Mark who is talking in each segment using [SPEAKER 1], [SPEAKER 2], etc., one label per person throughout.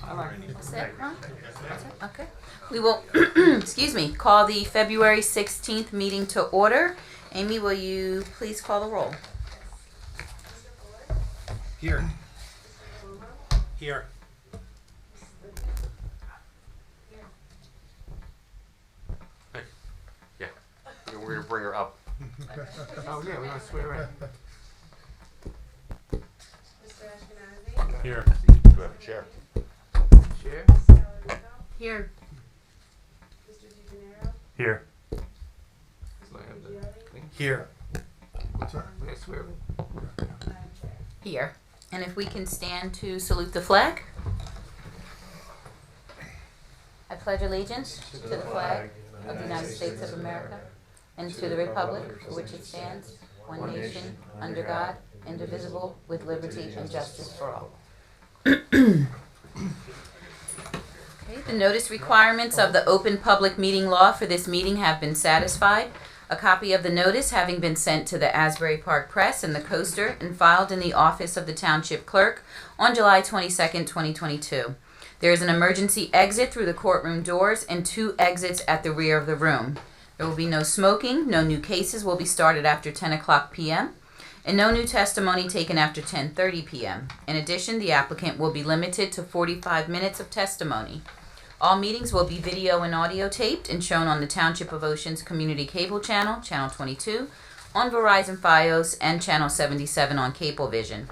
[SPEAKER 1] That's it, Ron? That's it? Okay. We will, excuse me, call the February 16th meeting to order. Amy, will you please call the roll?
[SPEAKER 2] Here. Here.
[SPEAKER 3] Hey, yeah, we're gonna bring her up.
[SPEAKER 2] Oh yeah, we're gonna swear in.
[SPEAKER 3] Here. Do we have a chair?
[SPEAKER 2] Chair.
[SPEAKER 1] Here.
[SPEAKER 3] Here.
[SPEAKER 2] So I have the thing.
[SPEAKER 3] Here.
[SPEAKER 2] What's that? We gotta swear in.
[SPEAKER 1] Here. And if we can stand to salute the flag. I pledge allegiance to the flag of the United States of America and to the republic for which it stands, one nation, under God, indivisible, with liberty and justice for all. Okay, the notice requirements of the open public meeting law for this meeting have been satisfied. A copy of the notice having been sent to the Asbury Park Press and the Coaster and filed in the office of the Township Clerk on July 22nd, 2022. There is an emergency exit through the courtroom doors and 2 exits at the rear of the room. There will be no smoking, no new cases will be started after 10 o'clock p.m., and no new testimony taken after 10:30 p.m. In addition, the applicant will be limited to 45 minutes of testimony. All meetings will be video and audio taped and shown on the Township of Ocean's Community Cable Channel, Channel 22, on Verizon Fios, and Channel 77 on Cablevision.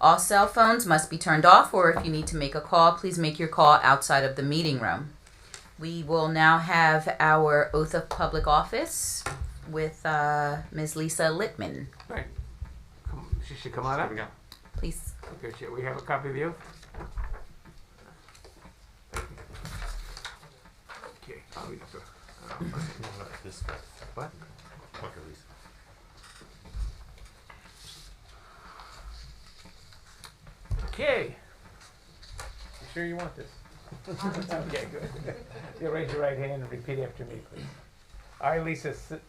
[SPEAKER 1] All cell phones must be turned off, or if you need to make a call, please make your call outside of the meeting room. We will now have our oath of public office with Ms. Lisa Littman.
[SPEAKER 2] Right. She should come on up.
[SPEAKER 3] Here we go.
[SPEAKER 1] Please.
[SPEAKER 2] Okay, we have a copy of the oath. Okay, I'll read it to her.
[SPEAKER 3] This guy.
[SPEAKER 2] What?
[SPEAKER 3] Okay, Lisa.
[SPEAKER 2] Okay. You sure you want this? Okay, good. You raise your right hand and repeat after me, please. I, Lisa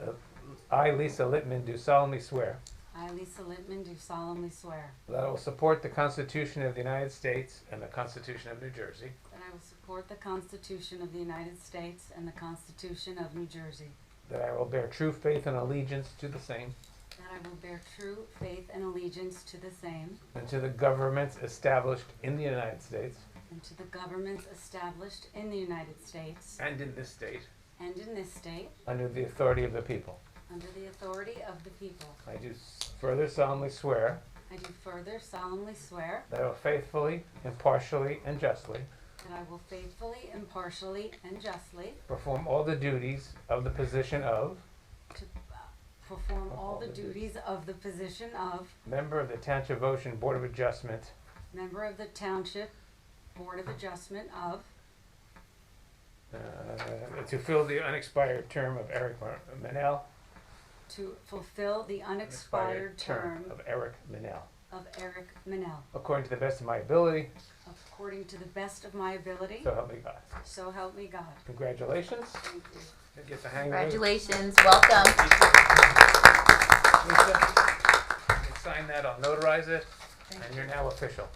[SPEAKER 2] Littman, do solemnly swear
[SPEAKER 4] I, Lisa Littman, do solemnly swear
[SPEAKER 2] that I will support the Constitution of the United States and the Constitution of New Jersey,
[SPEAKER 4] that I will support the Constitution of the United States and the Constitution of New Jersey,
[SPEAKER 2] that I will bear true faith and allegiance to the same,
[SPEAKER 4] that I will bear true faith and allegiance to the same,
[SPEAKER 2] and to the governments established in the United States
[SPEAKER 4] and to the governments established in the United States
[SPEAKER 2] and in this state,
[SPEAKER 4] and in this state,
[SPEAKER 2] under the authority of the people.
[SPEAKER 4] under the authority of the people.
[SPEAKER 2] I do further solemnly swear
[SPEAKER 4] I do further solemnly swear
[SPEAKER 2] that I will faithfully, impartially, and justly
[SPEAKER 4] that I will faithfully, impartially, and justly
[SPEAKER 2] perform all the duties of the position of
[SPEAKER 4] to perform all the duties of the position of
[SPEAKER 2] member of the Township of Ocean Board of Adjustment
[SPEAKER 4] member of the Township Board of Adjustment of
[SPEAKER 2] to fill the unexpired term of Eric Manel.
[SPEAKER 4] to fulfill the unexpired term
[SPEAKER 2] of Eric Manel,
[SPEAKER 4] of Eric Manel,
[SPEAKER 2] according to the best of my ability,
[SPEAKER 4] according to the best of my ability,
[SPEAKER 2] so help me God.
[SPEAKER 4] so help me God.
[SPEAKER 2] Congratulations.
[SPEAKER 4] Thank you.
[SPEAKER 2] You get the hang of it.
[SPEAKER 1] Congratulations. Welcome.
[SPEAKER 2] Lisa, you can sign that, I'll notarize it, and you're now official.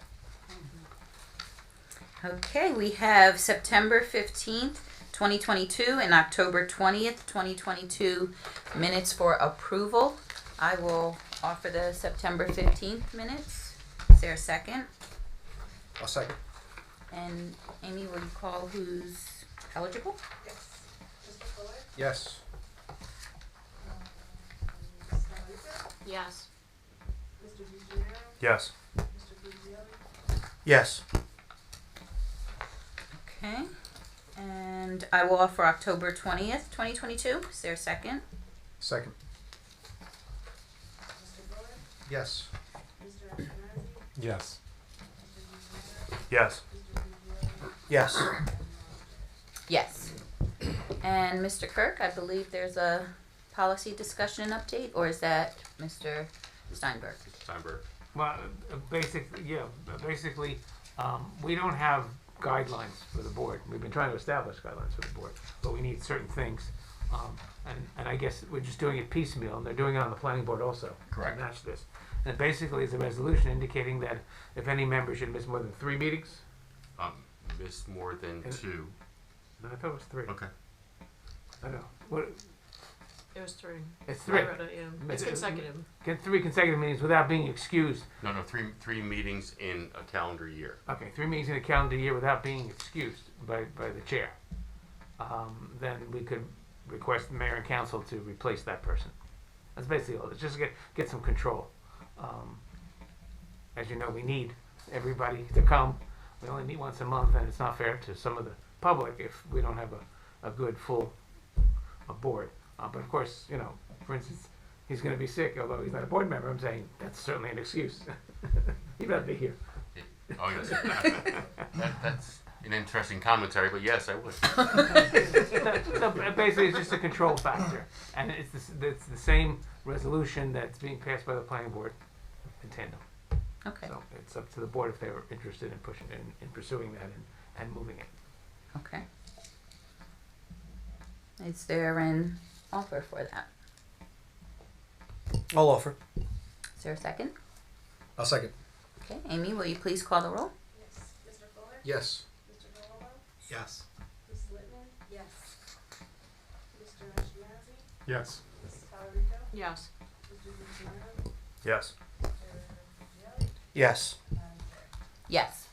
[SPEAKER 1] Okay, we have September 15th, 2022 and October 20th, 2022 minutes for approval. I will offer the September 15th minutes. Is there a second?
[SPEAKER 3] I'll second.
[SPEAKER 1] And Amy, will you call who's eligible?
[SPEAKER 3] Yes.
[SPEAKER 1] Yes.
[SPEAKER 3] Yes. Yes.
[SPEAKER 1] Okay. And I will offer October 20th, 2022. Is there a second?
[SPEAKER 3] Second. Yes. Yes. Yes. Yes.
[SPEAKER 1] Yes. And Mr. Kirk, I believe there's a policy discussion and update, or is that Mr. Steinberg?
[SPEAKER 3] Steinberg.
[SPEAKER 2] Well, basically, we don't have guidelines for the board. We've been trying to establish guidelines for the board, but we need certain things. And I guess we're just doing it piecemeal, and they're doing it on the planning board also.
[SPEAKER 3] Correct.
[SPEAKER 2] To match this. And basically, it's a resolution indicating that if any member should miss more than 3 meetings,
[SPEAKER 3] Missed more than
[SPEAKER 2] And-
[SPEAKER 3] 2.
[SPEAKER 2] no, I thought it was 3.
[SPEAKER 3] Okay.
[SPEAKER 2] I don't know. What,
[SPEAKER 5] It was 3.
[SPEAKER 2] it's
[SPEAKER 5] I
[SPEAKER 2] 3.
[SPEAKER 5] wrote it, yeah. It's consecutive.
[SPEAKER 2] Get 3 consecutive meetings without being excused.
[SPEAKER 3] No, 3 meetings in a calendar year.
[SPEAKER 2] Okay, 3 meetings in a calendar year without being excused by the chair. Then we could request the mayor and council to replace that person. That's basically all. It's just get some control. As you know, we need everybody to come. We only meet once a month, and it's not fair to some of the public if we don't have a good full board. But of course, you know, for instance, he's going to be sick, although he's not a board member. I'm saying that's certainly an excuse. He better be here.
[SPEAKER 3] Oh, yes. That's an interesting commentary, but yes, I would.
[SPEAKER 2] So basically, it's just a control factor, and it's the same resolution that's being passed by the planning board in tandem.
[SPEAKER 1] Okay.
[SPEAKER 2] So it's up to the board if they were interested in pushing in pursuing that and moving it.
[SPEAKER 1] Okay. Is there an offer for that?
[SPEAKER 6] I'll offer.
[SPEAKER 1] Is there a second?
[SPEAKER 6] I'll second.
[SPEAKER 1] Okay, Amy, will you please call the roll?
[SPEAKER 7] Yes. Mr. Fuller?
[SPEAKER 6] Yes.
[SPEAKER 7] Mr. Gallow?
[SPEAKER 6] Yes.
[SPEAKER 7] Ms. Littman?
[SPEAKER 4] Yes.
[SPEAKER 7] Mr. Ashkenazi?
[SPEAKER 6] Yes.
[SPEAKER 7] Mrs. Talarico?
[SPEAKER 5] Yes.
[SPEAKER 7] Mr. Gutierrez?
[SPEAKER 6] Yes.
[SPEAKER 7] Mr. Fugielli?
[SPEAKER 6] Yes.
[SPEAKER 7] Madam Chair?
[SPEAKER 1] Yes.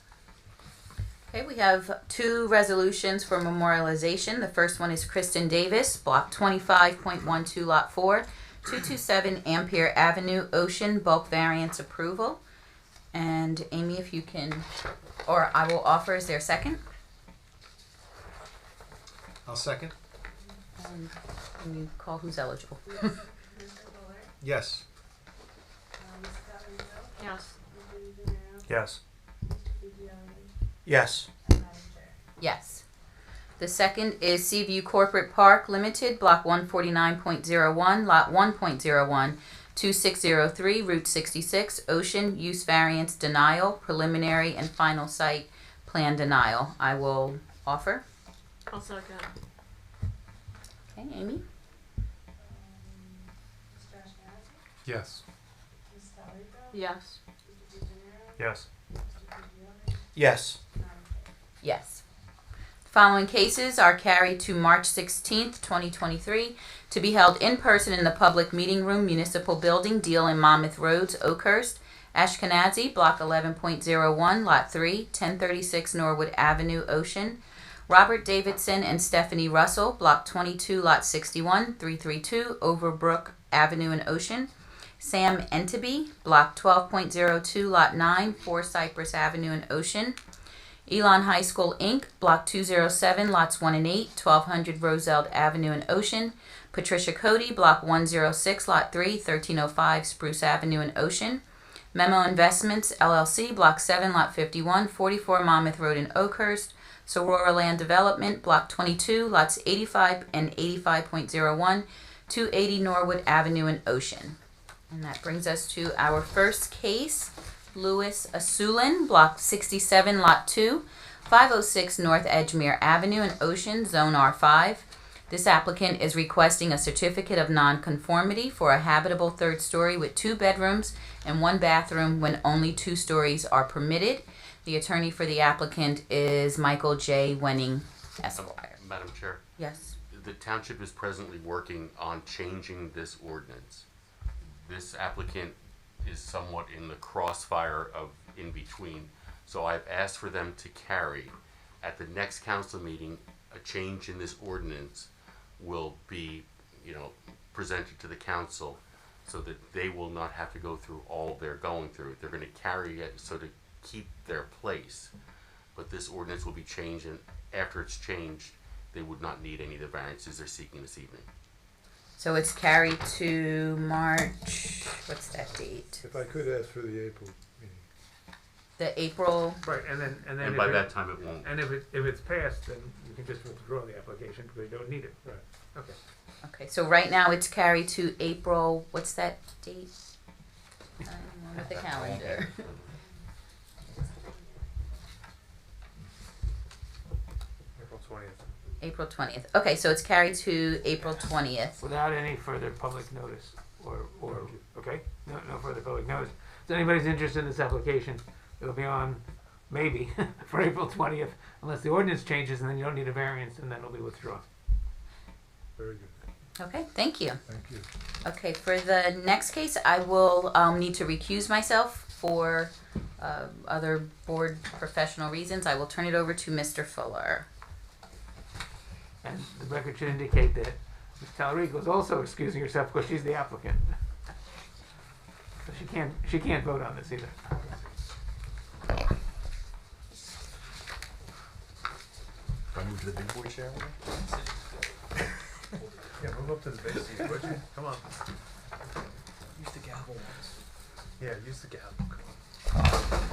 [SPEAKER 1] Okay, we have 2 resolutions for memorialization. The first one is Kristen Davis, Block 25.12, Lot 4, 227 Ampere Avenue, Ocean, bulk variance approval. And Amy, if you can, or I will offer, is there a second?
[SPEAKER 6] I'll second.
[SPEAKER 1] And can you call who's eligible?
[SPEAKER 7] Yes. Mr. Fuller?
[SPEAKER 6] Yes.
[SPEAKER 7] Mrs. Talarico?
[SPEAKER 5] Yes.
[SPEAKER 7] Mr. Gutierrez?
[SPEAKER 6] Yes.
[SPEAKER 7] Mr. Fugielli?
[SPEAKER 6] Yes.
[SPEAKER 7] And Madam Chair?
[SPEAKER 1] Yes. The second is Seaview Corporate Park Limited, Block 149.01, Lot 1.01, 2603, Route 66, Ocean, use variance denial, preliminary and final site plan denial. I will offer.
[SPEAKER 5] I'll second.
[SPEAKER 1] Okay, Amy?
[SPEAKER 7] Mr. Ashkenazi?
[SPEAKER 6] Yes.
[SPEAKER 7] Mrs. Talarico?
[SPEAKER 5] Yes.
[SPEAKER 7] Mr. Gutierrez?
[SPEAKER 6] Yes.
[SPEAKER 7] Mr. Fugielli?
[SPEAKER 6] Yes.
[SPEAKER 7] Madam Chair?
[SPEAKER 1] Yes. The following cases are carried to March 16th, 2023, to be held in person in the Public Meeting Room, Municipal Building, Deal in Monmouth Roads, Oakhurst. Ashkenazi, Block 11.01, Lot 3, 1036 Norwood Avenue, Ocean. Robert Davidson and Stephanie Russell, Block 22, Lot 61, 332 Overbrook Avenue in Ocean. Sam Enteby, Block 12.02, Lot 9, 4 Cypress Avenue in Ocean. Elon High School, Inc., Block 207, Lots 1 and 8, 1200 Roselle Avenue in Ocean. Patricia Cody, Block 106, Lot 3, 1305 Spruce Avenue in Ocean. Memo Investments, LLC, Block 7, Lot 51, 44 Monmouth Road in Oakhurst. Sorora Land Development, Block 22, Lots 85 and 85.01, 280 Norwood Avenue in Ocean. And that brings us to our first case, Louis Asulin, Block 67, Lot 2, 506 North Edgemere Avenue in Ocean, Zone R5. This applicant is requesting a certificate of nonconformity for a habitable 3rd story with 2 bedrooms and 1 bathroom when only 2 stories are permitted. The attorney for the applicant is Michael J. Wenning, Esquire.
[SPEAKER 3] Madam Chair,
[SPEAKER 1] Yes.
[SPEAKER 3] the township is presently working on changing this ordinance. This applicant is somewhat in the crossfire of in between, so I've asked for them to carry at the next council meeting a change in this ordinance will be, presented to the council so that they will not have to go through all they're going through. They're going to carry it so to keep their place, but this ordinance will be changed, and after it's changed, they would not need any of the variances they're seeking this evening.
[SPEAKER 1] So it's carried to March, what's that date?
[SPEAKER 8] If I could ask for the April meeting.
[SPEAKER 1] The April,
[SPEAKER 2] Right, and then
[SPEAKER 3] And
[SPEAKER 2] if
[SPEAKER 3] by
[SPEAKER 2] it-
[SPEAKER 3] that time, it won't.
[SPEAKER 2] and if it's passed, then you can just withdraw the application because you don't need it.
[SPEAKER 8] Right.
[SPEAKER 2] Okay.
[SPEAKER 1] okay, so right now it's carried to April, what's that date? I'm with the calendar.
[SPEAKER 2] April 20th.
[SPEAKER 1] April 20th. Okay, so it's carried to April 20th.
[SPEAKER 2] Without any further public notice, or, okay? No further public notice. If anybody's interested in this application, it'll be on, maybe, for April 20th, unless the ordinance changes, and then you don't need a variance, and then it'll be withdrawn.
[SPEAKER 8] Very good.
[SPEAKER 1] Okay, thank you.
[SPEAKER 8] Thank you.
[SPEAKER 1] Okay, for the next case, I will need to recuse myself for other board professional reasons. I will turn it over to Mr. Fuller.
[SPEAKER 2] And the record should indicate that Ms. Talarico is also excusing herself because she's the applicant. So she can't vote on this either.
[SPEAKER 6] I move to the big boy chair?
[SPEAKER 8] Yeah, move up to the base seat, would you? Come on.
[SPEAKER 6] Use the gavel once.
[SPEAKER 8] Yeah, use the gavel. Come on.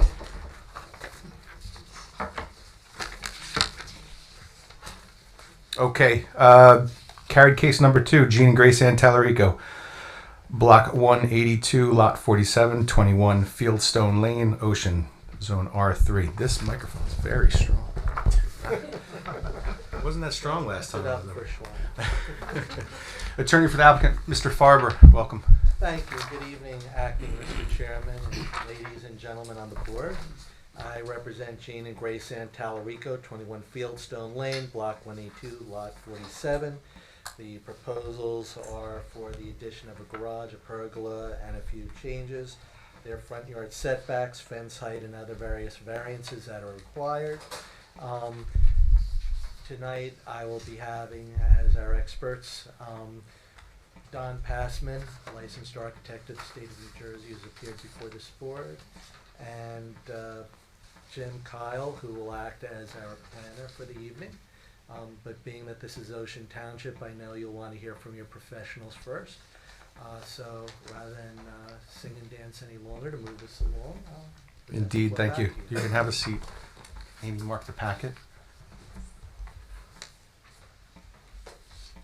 [SPEAKER 9] Okay, carried case number 2, Gene and Grace Ann Tallarico. Block 182, lot 47, 21 Fieldstone Lane, Ocean, zone R3. This microphone is very strong. It wasn't that strong last time. Attorney for the applicant, Mr. Farber, welcome.
[SPEAKER 10] Thank you. Good evening, Acting Mr. Chairman, and ladies and gentlemen on the board. I represent Gene and Grace Ann Tallarico, 21 Fieldstone Lane, Block 182, Lot 47. The proposals are for the addition of a garage, a pergola, and a few changes. Their front yard setbacks, fence height, and other various variances that are required. Tonight, I will be having as our experts Don Passman, a licensed architect of the state of New Jersey, who's appeared before this board, and Jim Kyle, who will act as our planner for the evening. But being that this is Ocean Township, I know you'll want to hear from your professionals first. So rather than sing and dance any longer, to move us along.
[SPEAKER 9] Indeed, thank you. You can have a seat. Amy, mark the packet.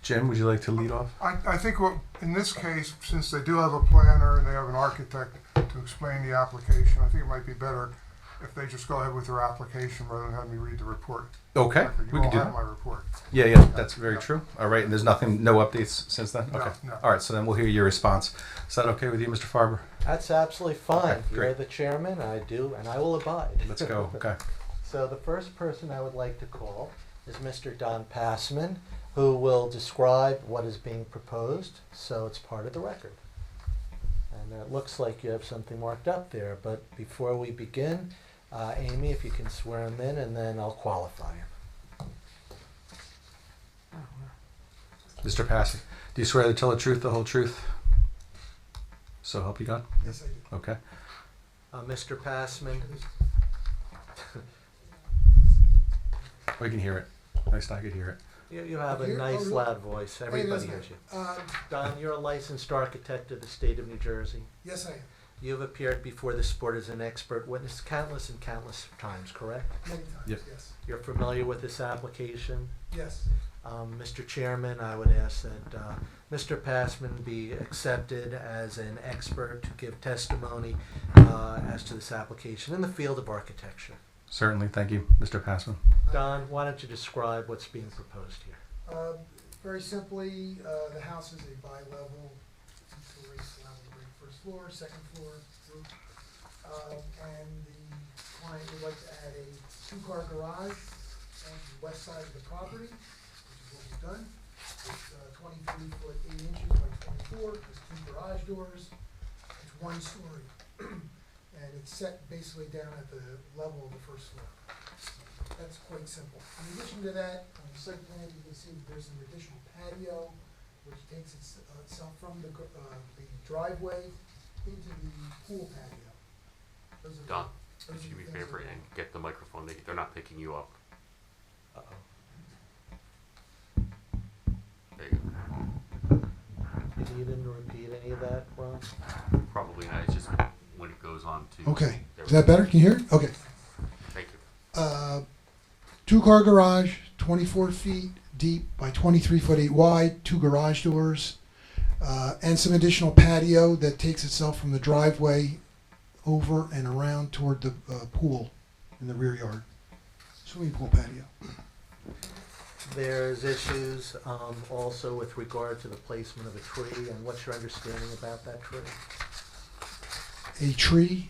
[SPEAKER 9] Jim, would you like to lead off?
[SPEAKER 8] I think in this case, since they do have a planner and they have an architect to explain the application, I think it might be better if they just go ahead with their application rather than have me read the report.
[SPEAKER 9] Okay,
[SPEAKER 8] You
[SPEAKER 9] we can
[SPEAKER 8] all
[SPEAKER 9] do
[SPEAKER 8] have
[SPEAKER 9] that.
[SPEAKER 8] my report.
[SPEAKER 9] Yeah, that's very true. All right, and there's no updates since then?
[SPEAKER 8] No,
[SPEAKER 9] Okay.
[SPEAKER 8] no.
[SPEAKER 9] All right, so then we'll hear your response. Is that okay with you, Mr. Farber?
[SPEAKER 10] That's absolutely fine.
[SPEAKER 9] Okay,
[SPEAKER 10] You're
[SPEAKER 9] great.
[SPEAKER 10] the chairman, I do, and I will abide.
[SPEAKER 9] Let's go. Okay.
[SPEAKER 10] So the first person I would like to call is Mr. Don Passman, who will describe what is being proposed, so it's part of the record. And it looks like you have something marked up there, but before we begin, Amy, if you can swear him in, and then I'll qualify him.
[SPEAKER 9] Mr. Passy, do you swear to tell the truth, the whole truth? So help you God?
[SPEAKER 8] Yes, I do.
[SPEAKER 9] Okay.
[SPEAKER 10] Mr. Passman,
[SPEAKER 9] We can hear it. At least I could hear it.
[SPEAKER 10] you have a nice loud voice. Everybody hears you. Don, you're a licensed architect of the state of New Jersey.
[SPEAKER 11] Yes, I am.
[SPEAKER 10] You've appeared before this board as an expert witness countless and countless times, correct?
[SPEAKER 11] Many times,
[SPEAKER 9] Yep.
[SPEAKER 11] yes.
[SPEAKER 10] You're familiar with this application?
[SPEAKER 11] Yes.
[SPEAKER 10] Mr. Chairman, I would ask that Mr. Passman be accepted as an expert to give testimony as to this application in the field of architecture.
[SPEAKER 9] Certainly. Thank you, Mr. Passman.
[SPEAKER 10] Don, why don't you describe what's being proposed here?
[SPEAKER 11] Very simply, the house is a bi-level, two-story slab on grade first floor, second floor roof. And the client would like to add a two-car garage on the west side of the property, which is what we've done. It's 23 foot 8 inches by 24, there's two garage doors, it's one story. And it's set basically down at the level of the first floor. So that's quite simple. In addition to that, on the site plan, you can see that there's an additional patio, which takes itself from the driveway into the pool patio. Those are
[SPEAKER 3] Don,
[SPEAKER 11] those
[SPEAKER 3] could
[SPEAKER 11] are
[SPEAKER 3] you do me
[SPEAKER 11] the
[SPEAKER 3] a
[SPEAKER 11] things
[SPEAKER 3] favor
[SPEAKER 11] that-
[SPEAKER 3] and get the microphone? They're not picking you up.
[SPEAKER 10] Uh-oh.
[SPEAKER 3] There you go.
[SPEAKER 10] You need him to repeat any of that, Ron?
[SPEAKER 3] Probably not. It's just when it goes on to.
[SPEAKER 11] Okay,
[SPEAKER 3] There
[SPEAKER 11] is
[SPEAKER 3] we
[SPEAKER 11] that better? Can you hear it? Okay.
[SPEAKER 3] Thank you.
[SPEAKER 11] Two-car garage, 24 feet deep by 23 foot 8 wide, two garage doors, and some additional patio that takes itself from the driveway over and around toward the pool in the rear yard. Swimming pool patio.
[SPEAKER 10] There's issues also with regard to the placement of a tree, and what's your understanding about that tree?
[SPEAKER 11] A tree,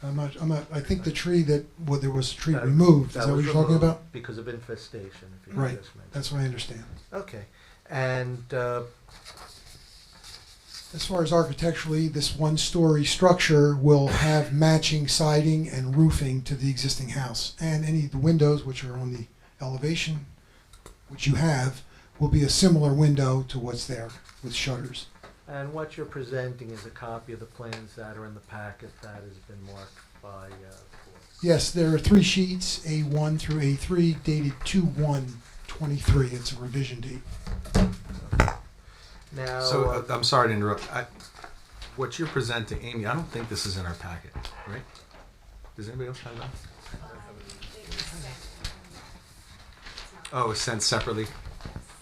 [SPEAKER 11] I think the tree there was a tree removed, is that what
[SPEAKER 10] was
[SPEAKER 11] you're talking
[SPEAKER 10] removed
[SPEAKER 11] about?
[SPEAKER 10] Because of infestation, if you
[SPEAKER 11] Right.
[SPEAKER 10] just mentioned.
[SPEAKER 11] That's what I understand.
[SPEAKER 10] Okay, and
[SPEAKER 11] As far as architecturally, this one-story structure will have matching siding and roofing to the existing house. And any of the windows, which are on the elevation, which you have, will be a similar window to what's there with shutters.
[SPEAKER 10] and what you're presenting is a copy of the plans that are in the packet that has been marked by
[SPEAKER 11] Yes, there are 3 sheets, A1 through A3, dated 2/1/23. It's a revision date.
[SPEAKER 10] now.
[SPEAKER 9] So I'm sorry to interrupt. What you're presenting, Amy, I don't think this is in our packet, right? Does anybody else have that? Oh, it's sent separately?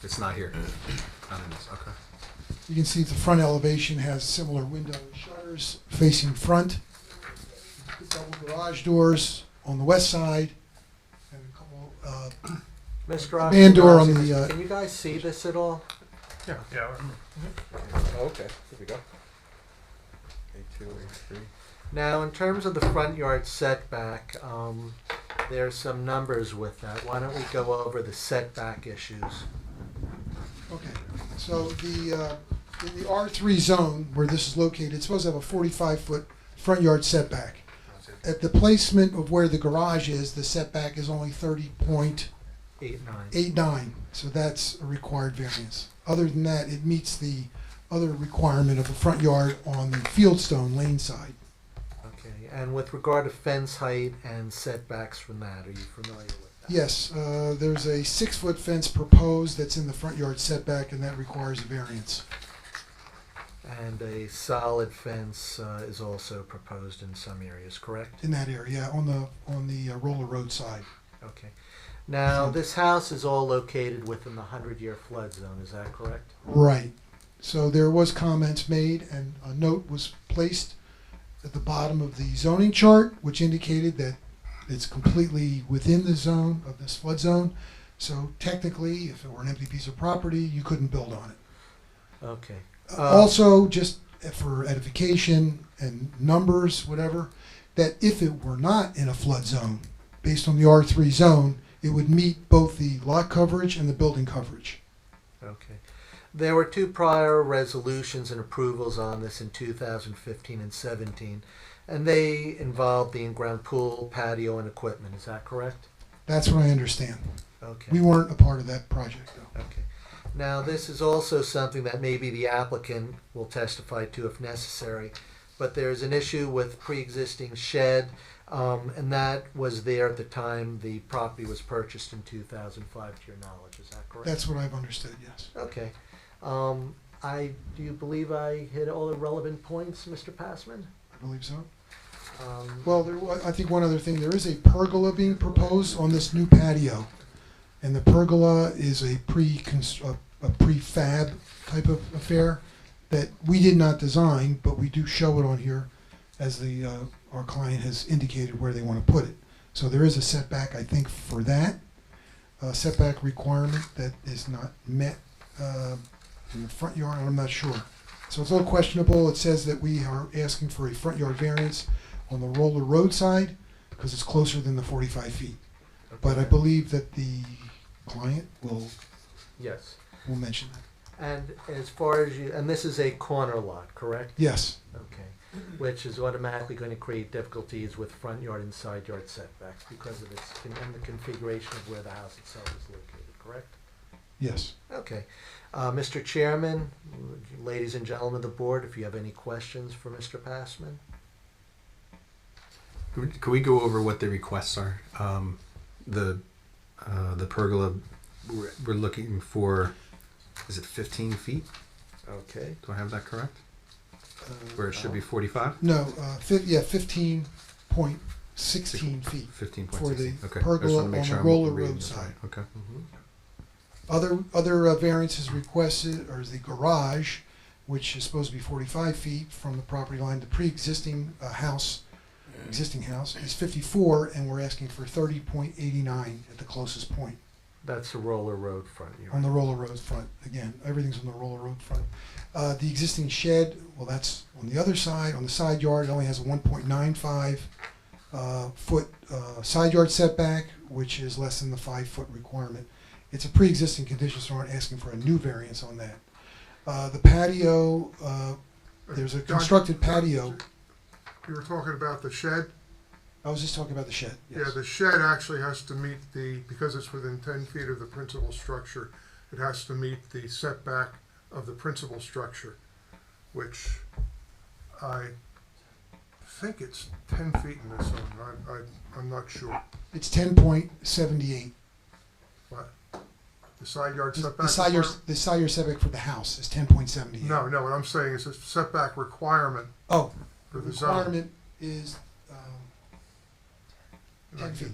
[SPEAKER 9] It's not here. Not in this, okay.
[SPEAKER 11] You can see the front elevation has similar window and shutters facing front. Double garage doors on the west side, and a couple,
[SPEAKER 10] Mr.
[SPEAKER 11] man door on
[SPEAKER 10] Octavius,
[SPEAKER 11] the,
[SPEAKER 10] can you guys see this at all?
[SPEAKER 2] Yeah.
[SPEAKER 6] Oh, okay, here we go. A2, A3.
[SPEAKER 10] Now, in terms of the front yard setback, there's some numbers with that. Why don't we go over the setback issues?
[SPEAKER 11] Okay, so in the R3 zone where this is located, it's supposed to have a 45-foot front yard setback. At the placement of where the garage is, the setback is only 30.89, so that's a required variance. Other than that, it meets the other requirement of a front yard on the Fieldstone Lane side.
[SPEAKER 10] Okay, and with regard to fence height and setbacks from that, are you familiar with that?
[SPEAKER 11] Yes, there's a 6-foot fence proposed that's in the front yard setback, and that requires a variance.
[SPEAKER 10] And a solid fence is also proposed in some areas, correct?
[SPEAKER 11] In that area, on the Roller Road side.
[SPEAKER 10] Okay. Now, this house is all located within the 100-year flood zone, is that correct?
[SPEAKER 11] Right. So there was comments made, and a note was placed at the bottom of the zoning chart, which indicated that it's completely within the zone of this flood zone. So technically, if it were an empty piece of property, you couldn't build on it.
[SPEAKER 10] Okay.
[SPEAKER 11] Also, just for edification and numbers, whatever, that if it were not in a flood zone, based on the R3 zone, it would meet both the lot coverage and the building coverage.
[SPEAKER 10] Okay. There were 2 prior resolutions and approvals on this in 2015 and 17, and they involved the in-ground pool, patio, and equipment. Is that correct?
[SPEAKER 11] That's what I understand.
[SPEAKER 10] Okay.
[SPEAKER 11] We weren't a part of that project, though.
[SPEAKER 10] Okay. Now, this is also something that maybe the applicant will testify to if necessary, but there's an issue with pre-existing shed, and that was there at the time the property was purchased in 2005, to your knowledge. Is that correct?
[SPEAKER 11] That's what I've understood, yes.
[SPEAKER 10] Okay. Do you believe I hit all the relevant points, Mr. Passman?
[SPEAKER 11] I believe so.
[SPEAKER 10] Um,
[SPEAKER 11] Well, I think one other thing, there is a pergola being proposed on this new patio. And the pergola is a prefab type of affair that we did not design, but we do show it on here as our client has indicated where they want to put it. So there is a setback, I think, for that. Setback requirement that is not met in the front yard, I'm not sure. So it's a little questionable. It says that we are asking for a front yard variance on the Roller Road side because it's closer than the 45 feet. But I believe that the client will
[SPEAKER 10] Yes.
[SPEAKER 11] mention that.
[SPEAKER 10] And as far as and this is a corner lot, correct?
[SPEAKER 11] Yes,
[SPEAKER 10] Okay. Which is automatically going to create difficulties with front yard and side yard setbacks because of its and the configuration of where the house itself is located, correct?
[SPEAKER 11] yes.
[SPEAKER 10] Okay. Mr. Chairman, ladies and gentlemen of the board, if you have any questions for Mr. Passman?
[SPEAKER 9] Could we go over what the requests are? The pergola, we're looking for, is it 15 feet?
[SPEAKER 10] Okay.
[SPEAKER 9] Do I have that correct? Where it should be 45?
[SPEAKER 11] No, 15.16 feet
[SPEAKER 9] 15.16.
[SPEAKER 11] for the
[SPEAKER 9] Okay.
[SPEAKER 11] pergola
[SPEAKER 9] on
[SPEAKER 11] on the Roller Road side.
[SPEAKER 9] Okay.
[SPEAKER 11] Other variances requested are the garage, which is supposed to be 45 feet from the property line. The pre-existing existing house is 54, and we're asking for 30.89 at the closest point.
[SPEAKER 10] That's the Roller Road front yard.
[SPEAKER 11] on the Roller Road front. Again, everything's on the Roller Road front. The existing shed, well, that's on the other side. On the side yard, it only has a 1.95 foot side yard setback, which is less than the 5 foot requirement. It's a pre-existing condition, so we're not asking for a new variance on that. The patio, there's a constructed patio.
[SPEAKER 8] You were talking about the shed?
[SPEAKER 11] I was just talking about the shed. Yes.
[SPEAKER 8] Yeah, the shed actually has to meet because it's within 10 feet of the principal structure, it has to meet the setback of the principal structure, which I think it's 10 feet in this one. I'm not sure.
[SPEAKER 11] It's 10.78.
[SPEAKER 8] But the side yard
[SPEAKER 11] The
[SPEAKER 8] setback?
[SPEAKER 11] side yard setback for the house is 10.78.
[SPEAKER 8] No, what I'm saying is a setback requirement
[SPEAKER 11] Oh,
[SPEAKER 8] for
[SPEAKER 11] the
[SPEAKER 8] the zone.
[SPEAKER 11] requirement is 10 feet.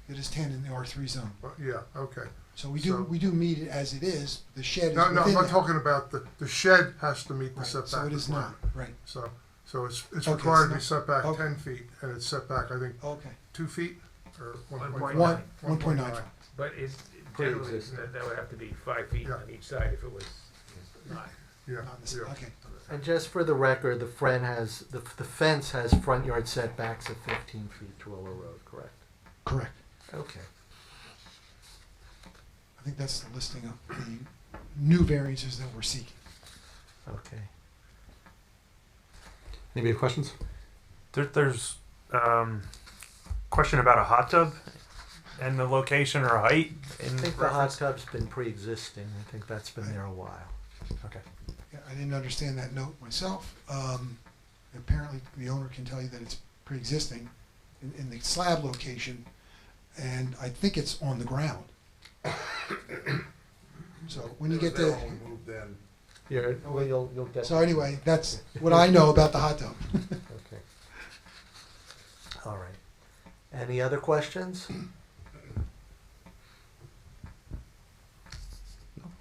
[SPEAKER 11] It is 10 in the R3 zone.
[SPEAKER 8] Yeah, okay.
[SPEAKER 11] So we
[SPEAKER 8] So-
[SPEAKER 11] do meet it as it is. The shed is
[SPEAKER 8] No,
[SPEAKER 11] within
[SPEAKER 8] I'm not
[SPEAKER 11] that.
[SPEAKER 8] talking about the shed has to meet the
[SPEAKER 11] Right,
[SPEAKER 8] setback
[SPEAKER 11] so it is not,
[SPEAKER 8] requirement.
[SPEAKER 11] right.
[SPEAKER 8] So it's
[SPEAKER 11] Okay,
[SPEAKER 8] required to
[SPEAKER 11] so
[SPEAKER 8] be set back
[SPEAKER 11] okay.
[SPEAKER 8] 10 feet, and it's set back, I think,
[SPEAKER 11] Okay.
[SPEAKER 8] 2 feet or
[SPEAKER 2] 1.9.
[SPEAKER 11] 1.9.
[SPEAKER 2] But it's generally,
[SPEAKER 10] Pre-existing.
[SPEAKER 2] that would have to be 5 feet
[SPEAKER 8] Yeah.
[SPEAKER 2] on each side if it was not.
[SPEAKER 8] Yeah,
[SPEAKER 11] Not this-
[SPEAKER 8] yeah.
[SPEAKER 11] Okay.
[SPEAKER 10] And just for the record, the fence has front yard setbacks of 15 feet to Roller Road, correct?
[SPEAKER 11] Correct.
[SPEAKER 10] Okay.
[SPEAKER 11] I think that's the listing of the new variances that we're seeking.
[SPEAKER 10] Okay.
[SPEAKER 9] Anybody have questions?
[SPEAKER 12] There's question about a hot tub and the location or height.
[SPEAKER 10] I think the hot tub's been pre-existing. I think that's been there a while.
[SPEAKER 9] Okay.
[SPEAKER 11] Yeah, I didn't understand that note myself. Apparently, the owner can tell you that it's pre-existing in the slab location, and I think it's on the ground. So when you get to,
[SPEAKER 10] You'll get.
[SPEAKER 11] so anyway, that's what I know about the hot tub.
[SPEAKER 10] Okay. All right. Any other questions?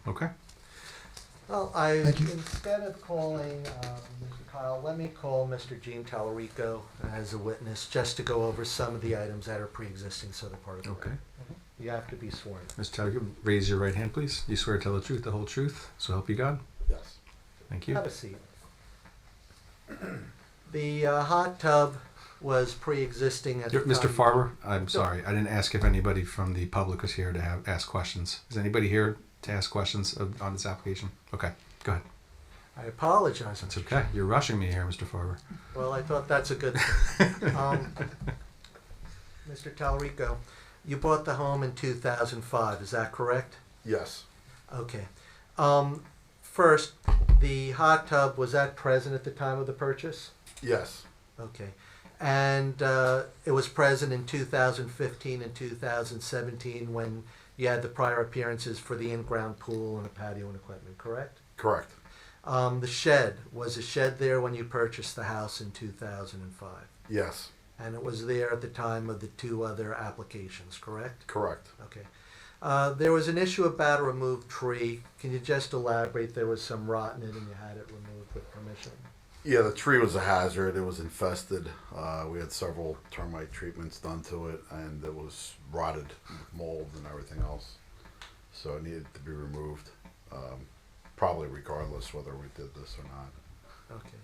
[SPEAKER 9] Okay.
[SPEAKER 10] Well,
[SPEAKER 11] Thank you.
[SPEAKER 10] instead of calling Mr. Kyle, let me call Mr. Gene Talarico as a witness, just to go over some of the items that are pre-existing, so they're part of the
[SPEAKER 9] Okay.
[SPEAKER 10] record. You have to be sworn.
[SPEAKER 9] Mr. Taylor, raise your right hand, please. You swear to tell the truth, the whole truth, so help you God?
[SPEAKER 6] Yes.
[SPEAKER 9] Thank you.
[SPEAKER 10] Have a seat. The hot tub was pre-existing at the time.
[SPEAKER 9] Mr. Farber, I'm sorry. I didn't ask if anybody from the public was here to ask questions. Is anybody here to ask questions on this application? Okay, go ahead.
[SPEAKER 10] I apologize.
[SPEAKER 9] That's okay. You're rushing me here, Mr. Farber.
[SPEAKER 10] Well, I thought that's a good thing. Mr. Talarico, you bought the home in 2005, is that correct?
[SPEAKER 6] Yes.
[SPEAKER 10] Okay. First, the hot tub, was that present at the time of the purchase?
[SPEAKER 6] Yes.
[SPEAKER 10] Okay. And it was present in 2015 and 2017 when you had the prior appearances for the in-ground pool and a patio and equipment, correct?
[SPEAKER 6] Correct.
[SPEAKER 10] The shed, was a shed there when you purchased the house in 2005?
[SPEAKER 6] Yes.
[SPEAKER 10] And it was there at the time of the two other applications, correct?
[SPEAKER 6] Correct.
[SPEAKER 10] Okay. There was an issue about a removed tree. Can you just elaborate? There was some rot in it and you had it removed with permission.
[SPEAKER 6] Yeah, the tree was a hazard. It was infested. We had several termite treatments done to it, and it was rotted with mold and everything else. So it needed to be removed, probably regardless whether we did this or not.
[SPEAKER 10] Okay.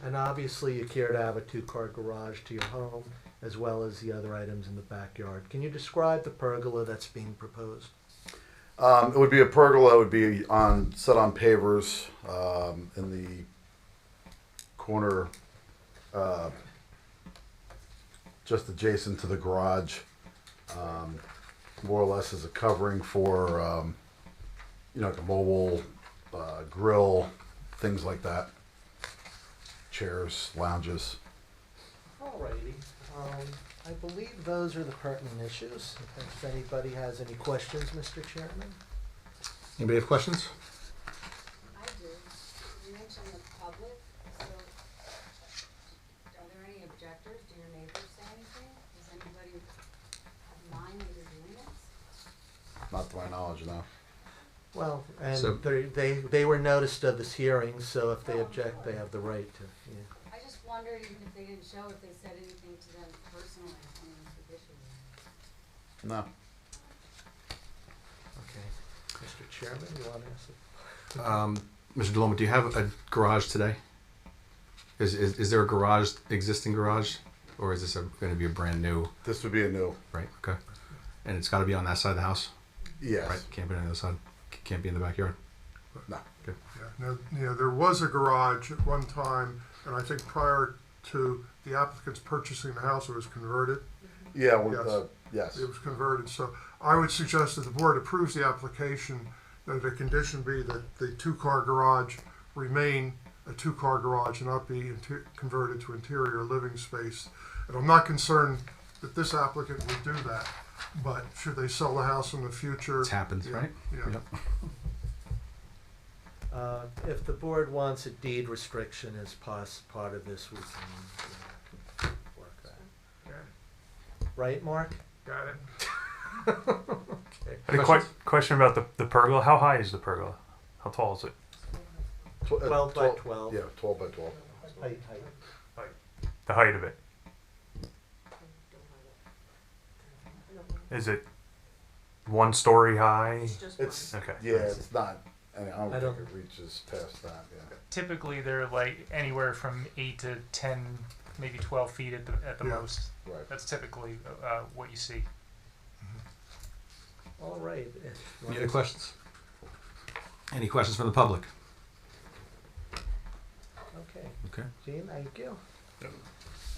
[SPEAKER 10] And obviously you care to have a two-car garage to your home as well as the other items in the backyard. Can you describe the pergola that's being proposed?
[SPEAKER 6] It would be a pergola. It would be set on pavers in the corner, just adjacent to the garage, more or less as a covering for, like a mobile grill, things like that, chairs, lounges.
[SPEAKER 10] Alrighty. I believe those are the pertinent issues. If anybody has any questions, Mr. Chairman?
[SPEAKER 9] Anybody have questions?
[SPEAKER 4] I do. You mentioned the public, so are there any objectors? Do your neighbors say anything? Does anybody have mind that you're doing this?
[SPEAKER 6] Not to my knowledge, no.
[SPEAKER 10] Well, and
[SPEAKER 9] So-
[SPEAKER 10] they were noticed of this hearing, so if they object, they have the right to, yeah.
[SPEAKER 4] I just wondered, even if they didn't show, if they said anything to them personally on the issue.
[SPEAKER 6] No.
[SPEAKER 10] Okay. Mr. Chairman, you want to ask?
[SPEAKER 9] Mr. DeLoma, do you have a garage today? Is there a garage, existing garage, or is this going to be a brand new?
[SPEAKER 6] This would be a new,
[SPEAKER 9] Right. Okay. And it's got to be on that side of the house.
[SPEAKER 6] yes.
[SPEAKER 9] Right. Can't be on the other side. Can't be in the backyard.
[SPEAKER 6] No.
[SPEAKER 8] Yeah, now, there was a garage at one time, and I think prior to the applicants purchasing the house, it was converted.
[SPEAKER 6] Yeah, well,
[SPEAKER 8] Yes.
[SPEAKER 6] yes.
[SPEAKER 8] It was converted, so I would suggest that the board approves the application, that the condition be that the two-car garage remain a two-car garage and not be converted to interior living space. And I'm not concerned that this applicant would do that, but should they sell the house in the future?
[SPEAKER 9] It's happened,
[SPEAKER 8] Yeah,
[SPEAKER 9] right?
[SPEAKER 8] Yeah.
[SPEAKER 9] Yep.
[SPEAKER 10] If the board wants a deed restriction as part of this, we can work that.
[SPEAKER 2] Yeah,
[SPEAKER 10] Right, Mark?
[SPEAKER 2] got it.
[SPEAKER 10] Okay.
[SPEAKER 12] I had a question about the pergola. How high is the pergola? How tall is it?
[SPEAKER 10] 12 by 12.
[SPEAKER 6] Yeah, 12 by 12.
[SPEAKER 10] Height.
[SPEAKER 12] The height of it? Is it 1 story high?
[SPEAKER 5] It's just
[SPEAKER 6] It's,
[SPEAKER 12] Okay.
[SPEAKER 6] yeah, it's not, I don't
[SPEAKER 10] I
[SPEAKER 6] think
[SPEAKER 10] don't-
[SPEAKER 6] it reaches past that, yeah.
[SPEAKER 13] Typically, they're like anywhere from 8 to 10, maybe 12 feet at the
[SPEAKER 8] Yeah.
[SPEAKER 13] most.
[SPEAKER 6] Right.
[SPEAKER 13] That's typically what you see.
[SPEAKER 10] All right.
[SPEAKER 9] Any other questions? Any questions from the public?
[SPEAKER 10] Okay.
[SPEAKER 9] Okay.
[SPEAKER 10] Gene, thank you.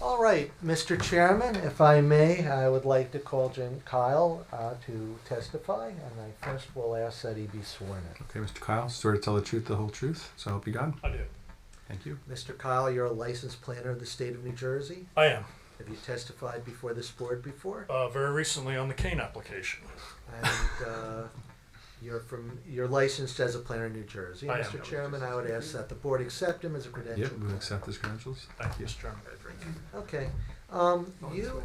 [SPEAKER 10] All right, Mr. Chairman, if I may, I would like to call Jim Kyle to testify, and I first will ask that he be sworn in.
[SPEAKER 9] Okay, Mr. Kyle, swear to tell the truth, the whole truth. So help you God.
[SPEAKER 12] I do.
[SPEAKER 9] Thank you.
[SPEAKER 10] Mr. Kyle, you're a licensed planner of the state of New Jersey.
[SPEAKER 12] I am.
[SPEAKER 10] Have you testified before this board before?
[SPEAKER 12] Very recently on the Kane application.
[SPEAKER 10] And you're licensed as a planner in New Jersey.
[SPEAKER 12] I am.
[SPEAKER 10] Mr. Chairman, I would ask that the board accept him as a credentialed
[SPEAKER 9] Yep, we
[SPEAKER 10] planner.
[SPEAKER 9] accept his credentials.
[SPEAKER 12] Thank you, Mr. Chairman.
[SPEAKER 10] Okay. You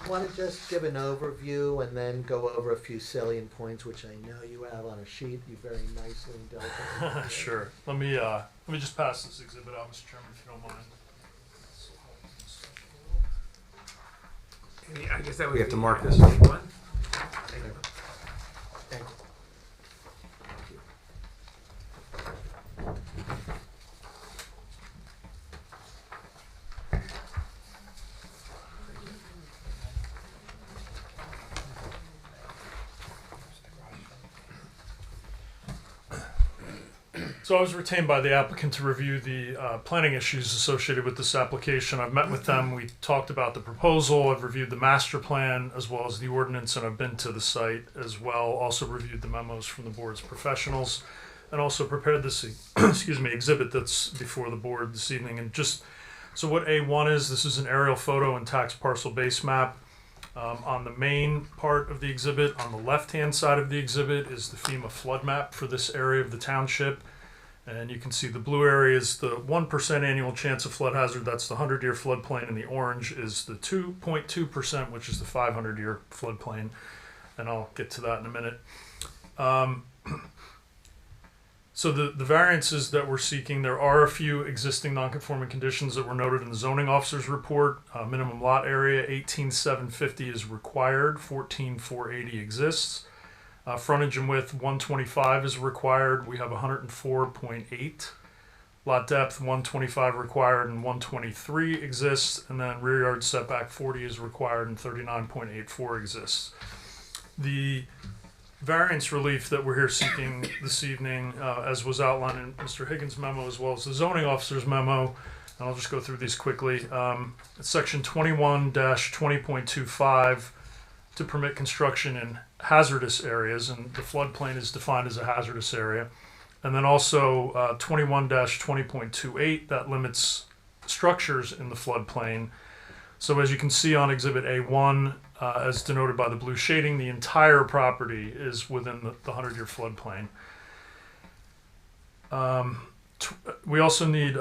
[SPEAKER 10] want to just give an overview and then go over a few salient points, which I know you have on a sheet you very nicely and delicately.
[SPEAKER 12] Sure. Let me just pass this exhibit out, Mr. Chairman, if you don't mind.
[SPEAKER 2] I guess that would
[SPEAKER 9] We have
[SPEAKER 2] be
[SPEAKER 9] to mark this.
[SPEAKER 2] one.
[SPEAKER 10] Thank you.
[SPEAKER 12] So I was retained by the applicant to review the planning issues associated with this application. I've met with them. We talked about the proposal. I've reviewed the master plan as well as the ordinance, and I've been to the site as well. Also reviewed the memos from the board's professionals, and also prepared this exhibit that's before the board this evening. And just so what A1 is, this is an aerial photo and tax parcel base map. On the main part of the exhibit, on the left-hand side of the exhibit, is the FEMA flood map for this area of the township. And you can see the blue area is the 1% annual chance of flood hazard. That's the 100-year floodplain. And the orange is the 2.2%, which is the 500-year floodplain. And I'll get to that in a minute. So the variances that we're seeking, there are a few existing non-conforming conditions that were noted in the zoning officer's report. Minimum lot area, 18,750 is required, 14,480 exists. Frontage and width, 125 is required. We have 104.8. Lot depth, 125 required and 123 exists. And then rear yard setback, 40 is required and 39.84 exists. The variance relief that we're here seeking this evening, as was outlined in Mr. Higgins' memo as well as the zoning officer's memo, and I'll just go through these quickly. It's section 21-20.25 to permit construction in hazardous areas, and the floodplain is defined as a hazardous area. And then also 21-20.28 that limits structures in the floodplain. So as you can see on Exhibit A1, as denoted by the blue shading, the entire property is within the 100-year floodplain. We also need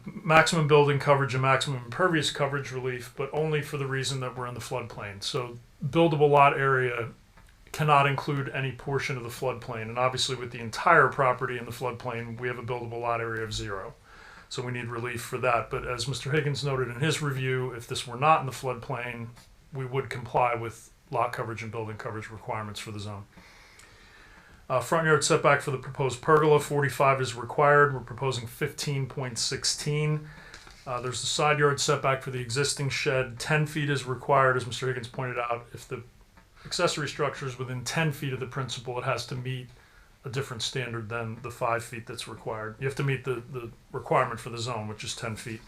[SPEAKER 12] maximum building coverage and maximum impervious coverage relief, but only for the reason that we're in the floodplain. So buildable lot area cannot include any portion of the floodplain. And obviously with the entire property in the floodplain, we have a buildable lot area of 0. So we need relief for that. But as Mr. Higgins noted in his review, if this were not in the floodplain, we would comply with lot coverage and building coverage requirements for the zone. Front yard setback for the proposed pergola, 45 is required. We're proposing 15.16. There's the side yard setback for the existing shed. 10 feet is required, as Mr. Higgins pointed out. If the accessory structure is within 10 feet of the principal, it has to meet a different standard than the 5 feet that's required. You have to meet the requirement for the zone, which is 10 feet.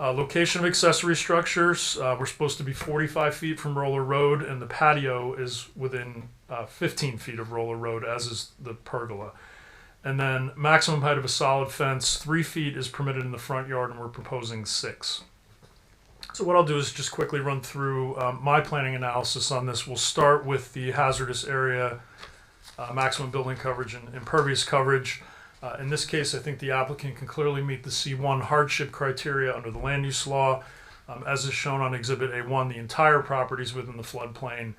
[SPEAKER 12] Location of accessory structures, we're supposed to be 45 feet from Roller Road, and the patio is within 15 feet of Roller Road, as is the pergola. And then maximum height of a solid fence, 3 feet is permitted in the front yard, and we're proposing 6. So what I'll do is just quickly run through my planning analysis on this. We'll start with the hazardous area, maximum building coverage and impervious coverage. In this case, I think the applicant can clearly meet the C1 hardship criteria under the land use law. As is shown on Exhibit A1, the entire property is within the floodplain.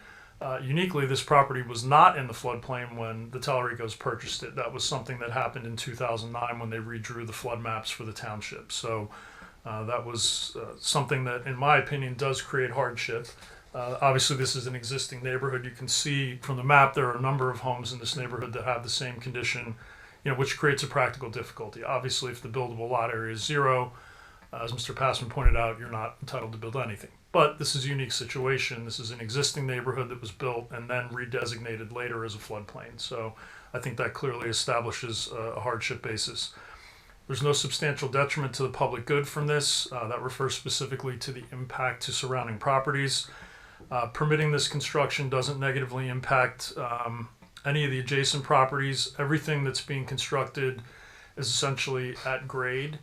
[SPEAKER 12] Uniquely, this property was not in the floodplain when the Tallaricos purchased it. That was something that happened in 2009 when they redrew the flood maps for the township. So that was something that, in my opinion, does create hardship. Obviously, this is an existing neighborhood. You can see from the map there are a number of homes in this neighborhood that have the same condition, which creates a practical difficulty. Obviously, if the buildable lot area is 0, as Mr. Passman pointed out, you're not entitled to build anything. But this is a unique situation. This is an existing neighborhood that was built and then redesignated later as a floodplain. So I think that clearly establishes a hardship basis. There's no substantial detriment to the public good from this. That refers specifically to the impact to surrounding properties. Permitting this construction doesn't negatively impact any of the adjacent properties. Everything that's being constructed is essentially at grade.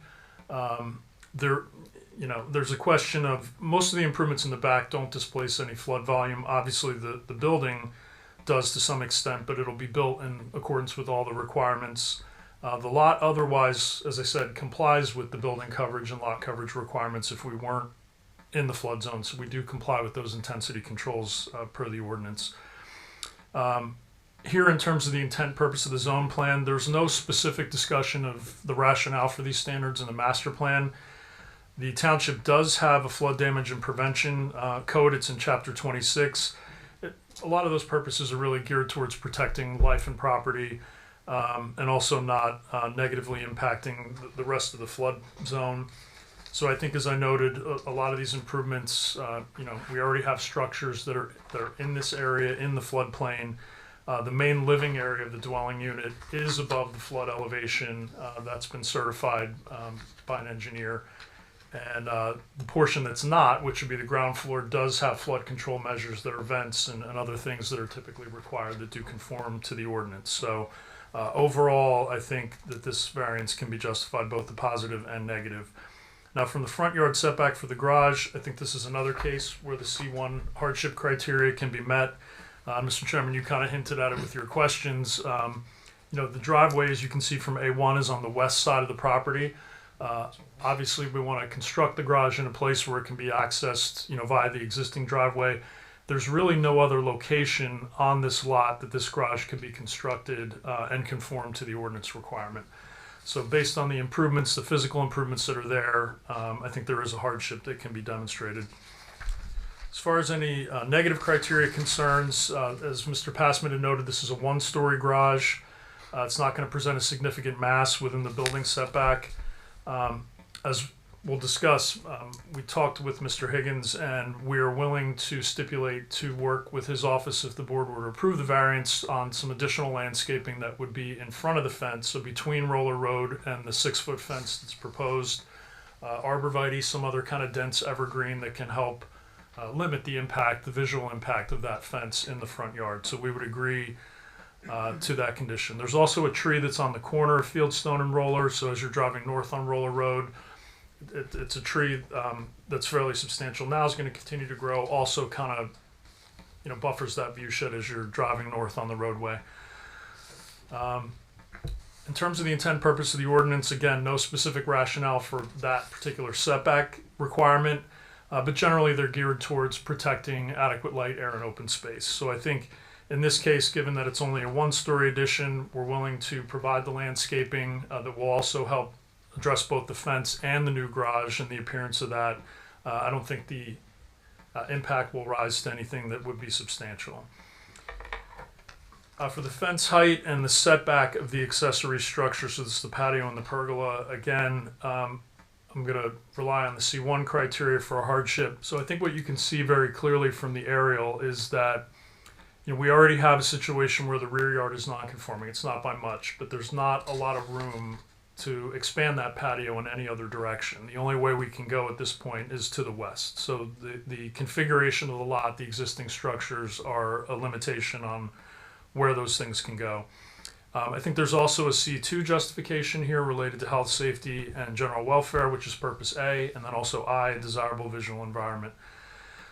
[SPEAKER 12] There's a question of most of the improvements in the back don't displace any flood volume. Obviously, the building does to some extent, but it'll be built in accordance with all the requirements. The lot otherwise, as I said, complies with the building coverage and lot coverage requirements if we weren't in the flood zone. So we do comply with those intensity controls per the ordinance. Here, in terms of the intent purpose of the zone plan, there's no specific discussion of the rationale for these standards in the master plan. The township does have a flood damage and prevention code. It's in chapter 26. A lot of those purposes are really geared towards protecting life and property, and also not negatively impacting the rest of the flood zone. So I think, as I noted, a lot of these improvements, we already have structures that are in this area in the floodplain. The main living area of the dwelling unit is above the flood elevation. That's been certified by an engineer. And the portion that's not, which would be the ground floor, does have flood control measures that are vents and other things that are typically required that do conform to the ordinance. So overall, I think that this variance can be justified both the positive and negative. Now, from the front yard setback for the garage, I think this is another case where the C1 hardship criteria can be met. Mr. Chairman, you kind of hinted at it with your questions. The driveway, as you can see from A1, is on the west side of the property. Obviously, we want to construct the garage in a place where it can be accessed, via the existing driveway. There's really no other location on this lot that this garage could be constructed and conform to the ordinance requirement. So based on the improvements, the physical improvements that are there, I think there is a hardship that can be demonstrated. As far as any negative criteria concerns, as Mr. Passman had noted, this is a one-story garage. It's not going to present a significant mass within the building setback. As we'll discuss, we talked with Mr. Higgins, and we are willing to stipulate to work with his office if the board were to approve the variance on some additional landscaping that would be in front of the fence, so between Roller Road and the 6-foot fence that's proposed. Arborvitae, some other kind of dense evergreen that can help limit the impact, the visual impact of that fence in the front yard. So we would agree to that condition. There's also a tree that's on the corner of Fieldstone and Roller, so as you're driving north on Roller Road, it's a tree that's fairly substantial. Now is going to continue to grow, also kind of buffers that view shed as you're driving north on the roadway. In terms of the intent purpose of the ordinance, again, no specific rationale for that particular setback requirement, but generally they're geared towards protecting adequate light, air, and open space. So I think in this case, given that it's only a one-story addition, we're willing to provide the landscaping that will also help address both the fence and the new garage and the appearance of that. I don't think the impact will rise to anything that would be substantial. For the fence height and the setback of the accessory structure, so this is the patio and the pergola, again, I'm going to rely on the C1 criteria for a hardship. So I think what you can see very clearly from the aerial is that we already have a situation where the rear yard is non-conforming. It's not by much, but there's not a lot of room to expand that patio in any other direction. The only way we can go at this point is to the west. So the configuration of the lot, the existing structures are a limitation on where those things can go. I think there's also a C2 justification here related to health, safety, and general welfare, which is purpose A, and then also I, desirable visual environment.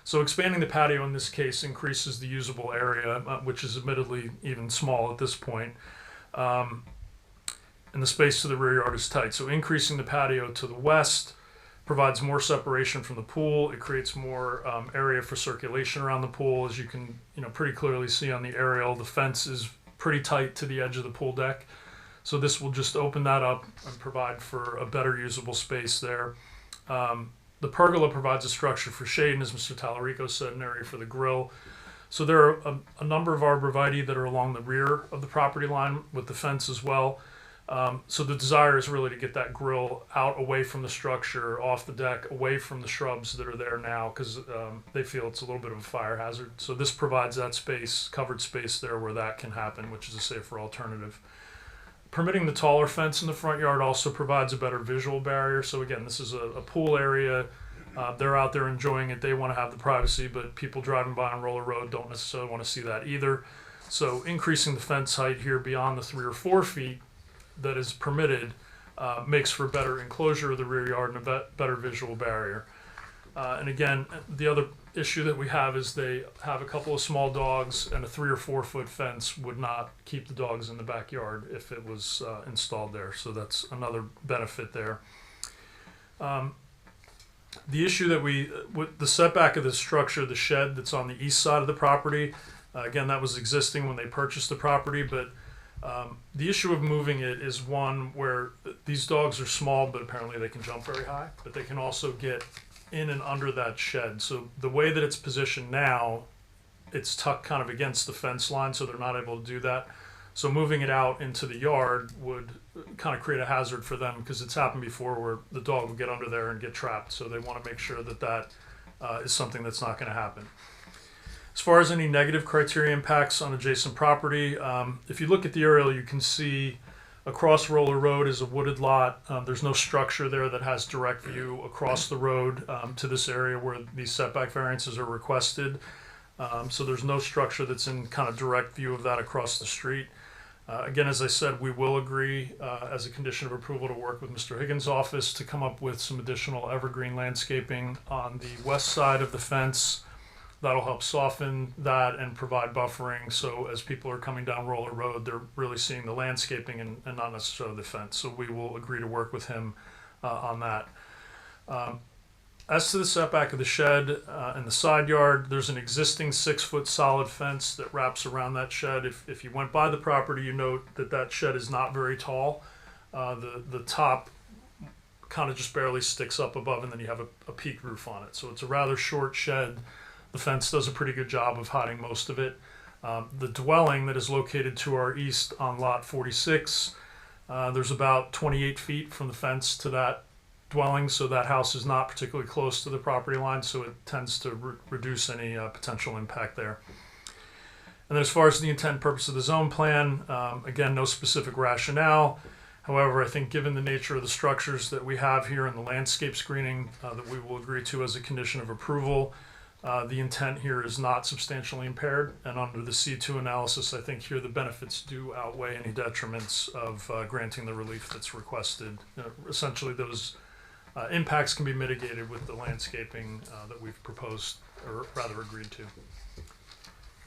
[SPEAKER 12] So expanding the patio in this case increases the usable area, which is admittedly even small at this point. And the space to the rear yard is tight. So increasing the patio to the west provides more separation from the pool. It creates more area for circulation around the pool. As you can pretty clearly see on the aerial, the fence is pretty tight to the edge of the pool deck. So this will just open that up and provide for a better usable space there. The pergola provides a structure for shade, and as Mr. Tallarico said, an area for the grill. So there are a number of arborvitae that are along the rear of the property line with the fence as well. So the desire is really to get that grill out away from the structure, off the deck, away from the shrubs that are there now, because they feel it's a little bit of a fire hazard. So this provides that space, covered space there where that can happen, which is a safer alternative. Permitting the taller fence in the front yard also provides a better visual barrier. So again, this is a pool area. They're out there enjoying it. They want to have the privacy, but people driving by on Roller Road don't necessarily want to see that either. So increasing the fence height here beyond the 3 or 4 feet that is permitted makes for better enclosure of the rear yard and a better visual barrier. And again, the other issue that we have is they have a couple of small dogs, and a 3 or 4 foot fence would not keep the dogs in the backyard if it was installed there. So that's another benefit there. The issue that with the setback of the structure, the shed that's on the east side of the property, again, that was existing when they purchased the property, but the issue of moving it is one where these dogs are small, but apparently they can jump very high, but they can also get in and under that shed. So the way that it's positioned now, it's tucked kind of against the fence line, so they're not able to do that. So moving it out into the yard would kind of create a hazard for them, because it's happened before where the dog would get under there and get trapped. So they want to make sure that that is something that's not going to happen. As far as any negative criteria impacts on adjacent property, if you look at the aerial, you can see across Roller Road is a wooded lot. There's no structure there that has direct view across the road to this area where these setback variances are requested. So there's no structure that's in kind of direct view of that across the street. Again, as I said, we will agree as a condition of approval to work with Mr. Higgins' office to come up with some additional evergreen landscaping on the west side of the fence. That'll help soften that and provide buffering, so as people are coming down Roller Road, they're really seeing the landscaping and not necessarily the fence. So we will agree to work with him on that. As to the setback of the shed and the side yard, there's an existing 6-foot solid fence that wraps around that shed. If you went by the property, you note that that shed is not very tall. The top kind of just barely sticks up above, and then you have a peak roof on it. So it's a rather short shed. The fence does a pretty good job of hiding most of it. The dwelling that is located to our east on lot 46, there's about 28 feet from the fence to that dwelling, so that house is not particularly close to the property line, so it tends to reduce any potential impact there. And then as far as the intent and purpose of the zone plan, again, no specific rationale. However, I think given the nature of the structures that we have here in the landscape screening that we will agree to as a condition of approval, the intent here is not substantially impaired, and under the C2 analysis, I think here the benefits do outweigh any detriments of granting the relief that's requested. Essentially, those impacts can be mitigated with the landscaping that we've proposed, or rather agreed to.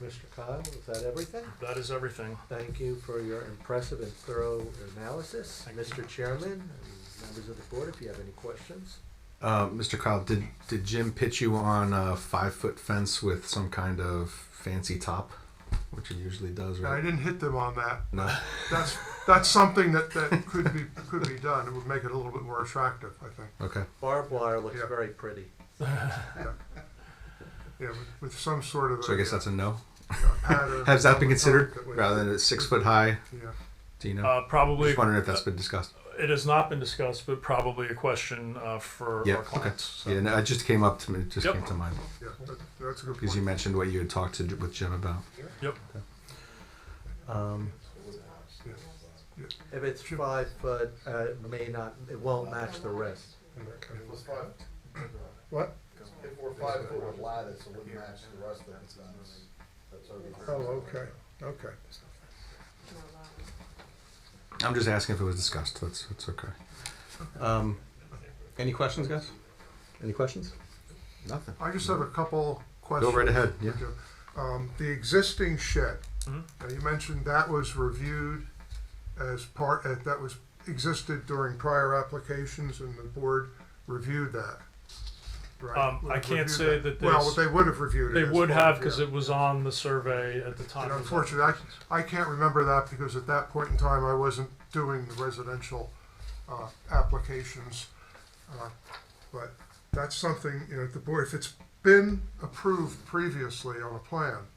[SPEAKER 10] Mr. Kyle, is that everything?
[SPEAKER 12] That is everything.
[SPEAKER 10] Thank you for your impressive and thorough analysis. Mr. Chairman and members of the board, if you have any questions.
[SPEAKER 9] Mr. Kyle, did Jim pitch you on a 5-foot fence with some kind of fancy top, which he usually does, right?
[SPEAKER 8] I didn't hit them on that.
[SPEAKER 9] No.
[SPEAKER 8] That's something that could be done. It would make it a little bit more attractive, I think.
[SPEAKER 9] Okay.
[SPEAKER 10] Barbed wire looks
[SPEAKER 8] Yeah.
[SPEAKER 10] very pretty.
[SPEAKER 8] Yeah, with some sort of.
[SPEAKER 9] So I guess that's a no.
[SPEAKER 8] pattern.
[SPEAKER 9] Has that been
[SPEAKER 8] over
[SPEAKER 9] considered
[SPEAKER 8] time that would-
[SPEAKER 9] rather than a 6 foot high?
[SPEAKER 8] Yeah.
[SPEAKER 9] Do you know?
[SPEAKER 12] Probably.
[SPEAKER 9] Just wondering if that's been discussed.
[SPEAKER 12] It has not been discussed, but probably a question for
[SPEAKER 9] Yeah.
[SPEAKER 12] our
[SPEAKER 9] Okay.
[SPEAKER 12] clients. So.
[SPEAKER 9] Yeah. No, it just came up to me. It just
[SPEAKER 12] Yep.
[SPEAKER 9] came to mind
[SPEAKER 8] Yeah, that's a good
[SPEAKER 9] because
[SPEAKER 8] point.
[SPEAKER 9] you mentioned what you had talked to with Jim about.
[SPEAKER 12] Yep.
[SPEAKER 10] If it's 5 foot, it won't match the rest.
[SPEAKER 8] What?
[SPEAKER 6] If we're 5 foot with lattice, it wouldn't match the rest of it, that's
[SPEAKER 8] Oh, okay, okay.
[SPEAKER 9] I'm just asking if it was discussed. That's okay. Any questions, guys? Any questions? Nothing.
[SPEAKER 8] I just have a couple questions.
[SPEAKER 9] Go right ahead. Yeah.
[SPEAKER 8] The existing shed,
[SPEAKER 12] Mhm.
[SPEAKER 8] now you mentioned that was reviewed as part, that was existed during prior applications and the board reviewed that, right?
[SPEAKER 12] I can't
[SPEAKER 8] Reviewed
[SPEAKER 12] say that they
[SPEAKER 8] Well,
[SPEAKER 12] s-
[SPEAKER 8] they would have reviewed it.
[SPEAKER 12] They
[SPEAKER 8] as
[SPEAKER 12] would
[SPEAKER 8] part
[SPEAKER 12] have
[SPEAKER 8] of-
[SPEAKER 12] because
[SPEAKER 8] yeah.
[SPEAKER 12] it was on the survey at the time.
[SPEAKER 8] And
[SPEAKER 12] of the
[SPEAKER 8] unfortunately,
[SPEAKER 12] applications.
[SPEAKER 8] I can't remember that because at that point in time, I wasn't doing the residential applications. But that's something, the board, if it's been approved previously on a plan.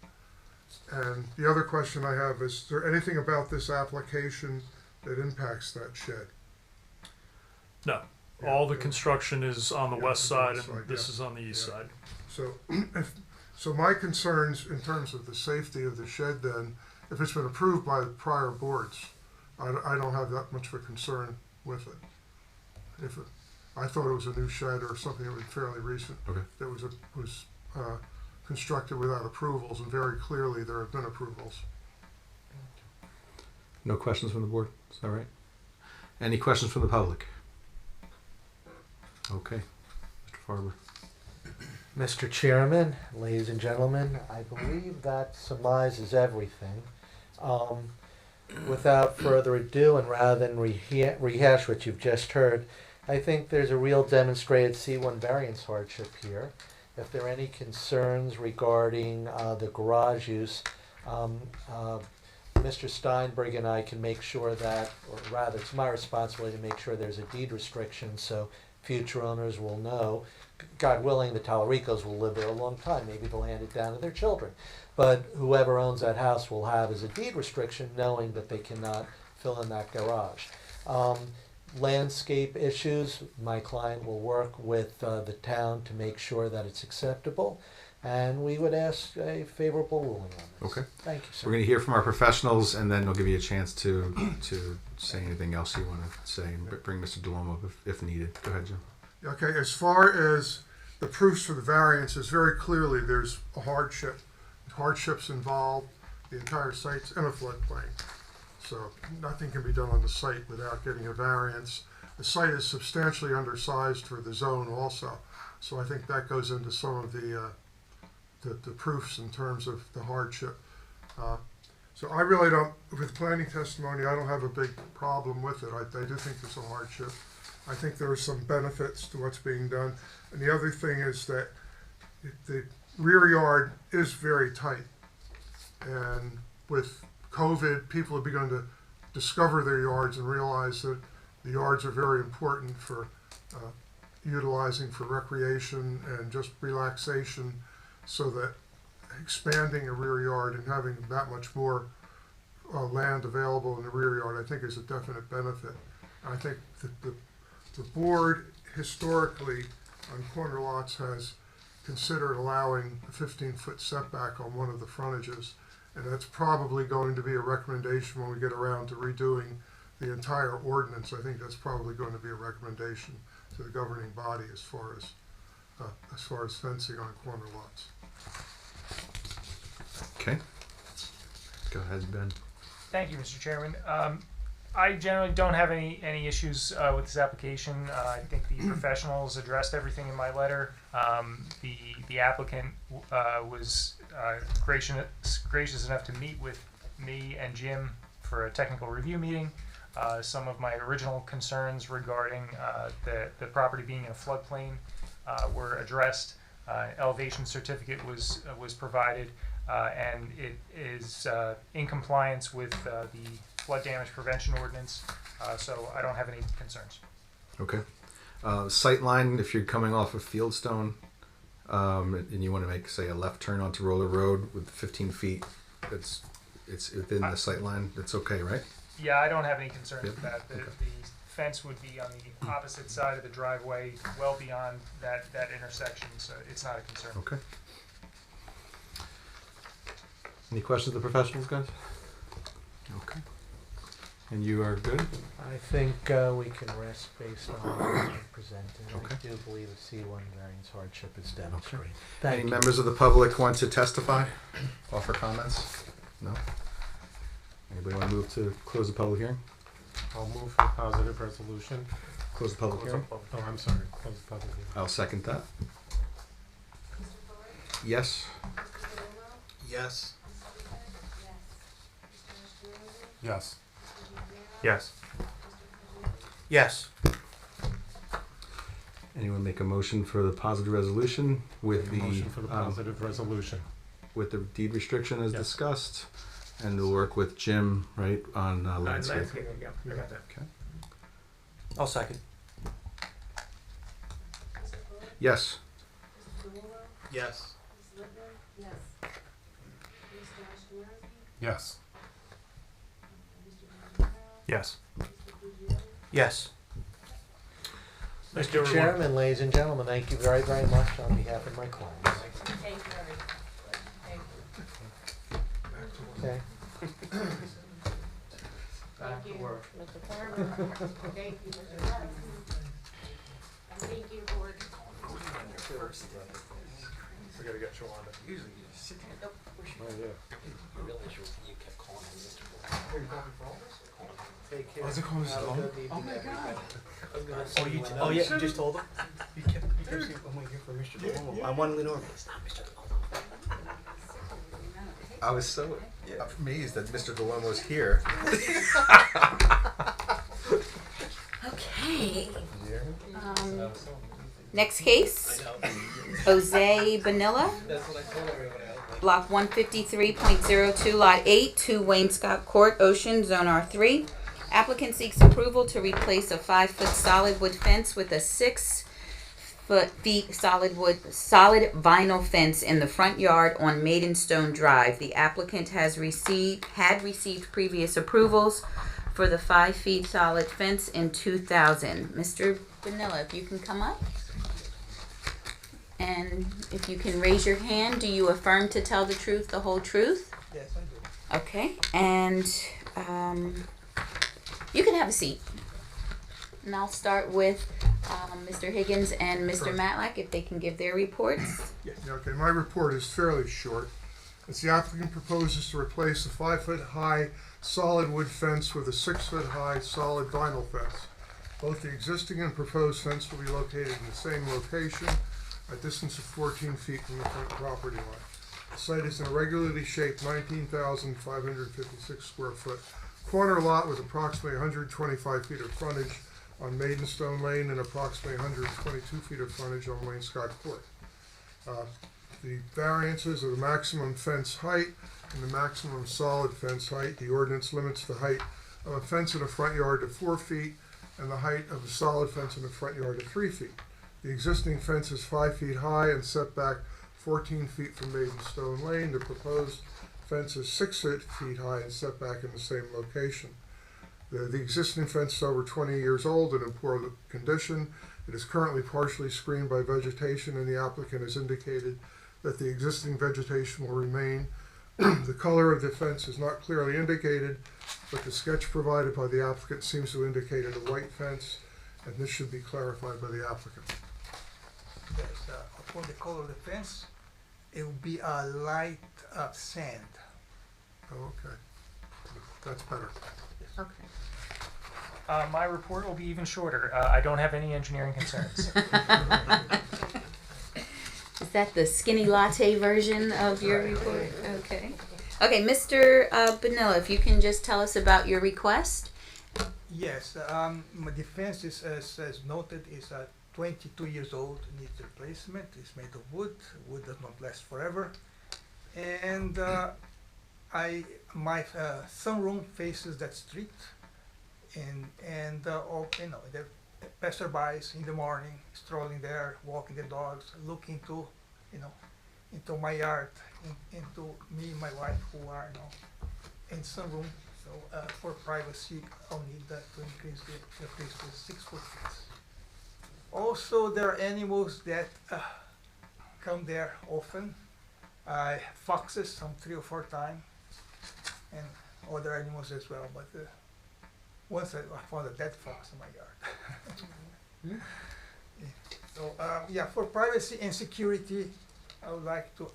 [SPEAKER 8] And the other question I have is there anything about this application that impacts that shed?
[SPEAKER 12] No.
[SPEAKER 8] Yeah.
[SPEAKER 12] All the construction is on the
[SPEAKER 8] Yeah,
[SPEAKER 12] west
[SPEAKER 8] on the
[SPEAKER 12] side,
[SPEAKER 8] west
[SPEAKER 12] and
[SPEAKER 8] side,
[SPEAKER 12] this
[SPEAKER 8] yeah.
[SPEAKER 12] is on the east
[SPEAKER 8] Yeah.
[SPEAKER 12] side.
[SPEAKER 8] So, so my concerns in terms of the safety of the shed then, if it's been approved by the prior boards, I don't have that much of a concern with it. I thought it was a new shed or something that was fairly recent.
[SPEAKER 9] Okay.
[SPEAKER 8] That was constructed without approvals, and very clearly there have been approvals.
[SPEAKER 9] No questions from the board? Is that right? Any questions from the public? Okay. Mr. Farber.
[SPEAKER 10] Mr. Chairman, ladies and gentlemen, I believe that surmises everything. Without further ado, and rather than rehash what you've just heard, I think there's a real demonstrated C1 variance hardship here. If there are any concerns regarding the garage use, Mr. Steinberg and I can make sure that, or rather, it's my responsibility to make sure there's a deed restriction so future owners will know. God willing, the Tallaricos will live there a long time. Maybe they'll hand it down to their children. But whoever owns that house will have as a deed restriction, knowing that they cannot fill in that garage. Landscape issues, my client will work with the town to make sure that it's acceptable. And we would ask a favorable ruling on this.
[SPEAKER 9] Okay.
[SPEAKER 10] Thank you, sir.
[SPEAKER 9] We're going to hear from our professionals, and then we'll give you a chance to say anything else you want to say, and bring Mr. DeLomo if needed. Go ahead, Jim.
[SPEAKER 8] Okay, as far as the proofs for the variances, very clearly there's a hardship. Hardships involved, the entire site's in a floodplain. So nothing can be done on the site without getting a variance. The site is substantially undersized for the zone also. So I think that goes into some of the proofs in terms of the hardship. So I really don't, with planning testimony, I don't have a big problem with it. I do think there's a hardship. I think there are some benefits to what's being done. And the other thing is that the rear yard is very tight. And with COVID, people have begun to discover their yards and realize that the yards are very important for utilizing for recreation and just relaxation, so that expanding a rear yard and having that much more land available in the rear yard, I think is a definite benefit. I think that the board historically on corner lots has considered allowing a 15-foot setback on one of the frontages, and that's probably going to be a recommendation when we get around to redoing the entire ordinance. I think that's probably going to be a recommendation to the governing body as far as fencing on corner lots.
[SPEAKER 9] Okay. Go ahead, Ben.
[SPEAKER 13] Thank you, Mr. Chairman. I generally don't have any issues with this application. I think the professionals addressed everything in my letter. The applicant was gracious enough to meet with me and Jim for a technical review meeting. Some of my original concerns regarding the property being in a floodplain were addressed. Elevation certificate was provided, and it is in compliance with the flood damage prevention ordinance, so I don't have any concerns.
[SPEAKER 9] Okay. Sight line, if you're coming off of Fieldstone, and you want to make, say, a left turn onto Roller Road with 15 feet, it's within the sight line, it's okay, right?
[SPEAKER 13] Yeah, I don't have any concerns
[SPEAKER 9] Yep.
[SPEAKER 13] with that. The,
[SPEAKER 9] Okay.
[SPEAKER 13] the fence would be on the opposite side of the driveway, well beyond that intersection, so it's not a concern.
[SPEAKER 9] Okay. Any questions of the professionals, guys? Okay. And you are good?
[SPEAKER 10] I think we can rest based on what you presented.
[SPEAKER 9] Okay.
[SPEAKER 10] I do believe a C1 variance hardship is demonstrated.
[SPEAKER 9] Any
[SPEAKER 10] Thank you.
[SPEAKER 9] members of the public want to testify? Offer comments? No? Anybody want to move to close the public hearing?
[SPEAKER 14] I'll move for positive resolution.
[SPEAKER 9] Close the public hearing?
[SPEAKER 14] Oh, I'm sorry, close the public hearing.
[SPEAKER 9] I'll second that.
[SPEAKER 7] Mr. Thorpe?
[SPEAKER 9] Yes?
[SPEAKER 7] Mr. Gallow?
[SPEAKER 14] Yes.
[SPEAKER 7] Yes.
[SPEAKER 14] Yes.
[SPEAKER 13] Yes.
[SPEAKER 9] Anyone make a motion for the positive resolution with the
[SPEAKER 14] Motion for the positive resolution.
[SPEAKER 9] with the deed restriction as
[SPEAKER 14] Yes.
[SPEAKER 9] discussed, and we'll work with Jim, right, on landscape.
[SPEAKER 2] Yeah, I got that.
[SPEAKER 9] Okay.
[SPEAKER 13] I'll second.
[SPEAKER 7] Mr. Thorpe?
[SPEAKER 9] Yes.
[SPEAKER 7] Mr. Gallow?
[SPEAKER 14] Yes.
[SPEAKER 7] Ms. Lippman?
[SPEAKER 4] Yes.
[SPEAKER 7] Mr. Ashkenazi?
[SPEAKER 14] Yes.
[SPEAKER 7] Mr. Manzarek?
[SPEAKER 13] Yes.
[SPEAKER 7] Mr. Fujian?
[SPEAKER 13] Yes.
[SPEAKER 10] Mr. Chairman, ladies and gentlemen, thank you very, very much on behalf of my clients.
[SPEAKER 4] Thank you, everyone. Thank you.
[SPEAKER 10] Okay.
[SPEAKER 4] Thank you, Mr. Thurman. Thank you, Mr. Thurman. And thank you, board.
[SPEAKER 12] We gotta get Shawanda.
[SPEAKER 10] Take care.
[SPEAKER 14] Was it called Mr.
[SPEAKER 10] Have a
[SPEAKER 14] Long?
[SPEAKER 10] good evening, everybody.
[SPEAKER 15] Oh, you just told him? You kept saying, I'm waiting for Mr. Delomo. I wanted to know. It's not Mr. Delomo.
[SPEAKER 9] I was so amazed that Mr. DeLomo's here.
[SPEAKER 1] Okay. Next case, Jose Bonilla,
[SPEAKER 15] That's what I told everyone else.
[SPEAKER 1] block 153.02, lot 8, 2 Wainscott Court, Ocean, Zone R3. Applicant seeks approval to replace a 5-foot solid wood fence with a 6-feet solid vinyl fence in the front yard on Maidenstone Drive. The applicant had received previous approvals for the 5-feet solid fence in 2000. Mr. Bonilla, if you can come up. And if you can raise your hand, do you affirm to tell the truth, the whole truth?
[SPEAKER 15] Yes, I do.
[SPEAKER 1] Okay, and you can have a seat. And I'll start with Mr. Higgins and Mr.
[SPEAKER 8] Sure.
[SPEAKER 1] Matlack, if they can give their reports.
[SPEAKER 8] Yeah, okay, my report is fairly short. As the applicant proposes to replace a 5-foot-high solid wood fence with a 6-foot-high solid vinyl fence. Both the existing and proposed fence will be located in the same location, a distance of 14 feet from the front property line. The site is an irregularly shaped 19,556 square foot corner lot with approximately 125 feet of frontage on Maidenstone Lane and approximately 122 feet of frontage on Wainscott Court. The variances are the maximum fence height and the maximum solid fence height. The ordinance limits the height of a fence in a front yard to 4 feet and the height of a solid fence in the front yard to 3 feet. The existing fence is 5 feet high and set back 14 feet from Maidenstone Lane. The proposed fence is 6 feet high and set back in the same location. The existing fence is over 20 years old and in poor condition. It is currently partially screened by vegetation, and the applicant has indicated that the existing vegetation will remain. The color of the fence is not clearly indicated, but the sketch provided by the applicant seems to indicate a white fence, and this should be clarified by the applicant.
[SPEAKER 15] Yes, upon the color of the fence, it will be a light sand.
[SPEAKER 8] Oh, okay. That's better.
[SPEAKER 1] Okay.
[SPEAKER 13] My report will be even shorter. I don't have any engineering concerns.
[SPEAKER 1] Is that the skinny latte version of your report? Okay. Okay, Mr. Bonilla, if you can just tell us about your request.
[SPEAKER 15] Yes, the fence is, as noted, is 22 years old, needs replacement. It's made of wood. Wood does not last forever. And my sunroom faces that street, and the passerbys in the morning strolling there, walking the dogs, looking to into my yard, into me and my wife who are, in some room. So for privacy, I'll need that to increase the 6-foot fence. Also, there are animals that come there often. Foxes, some 3 or 4 times, and other animals as well. But once I found a dead fox in my yard. So yeah, for privacy and security, I would like to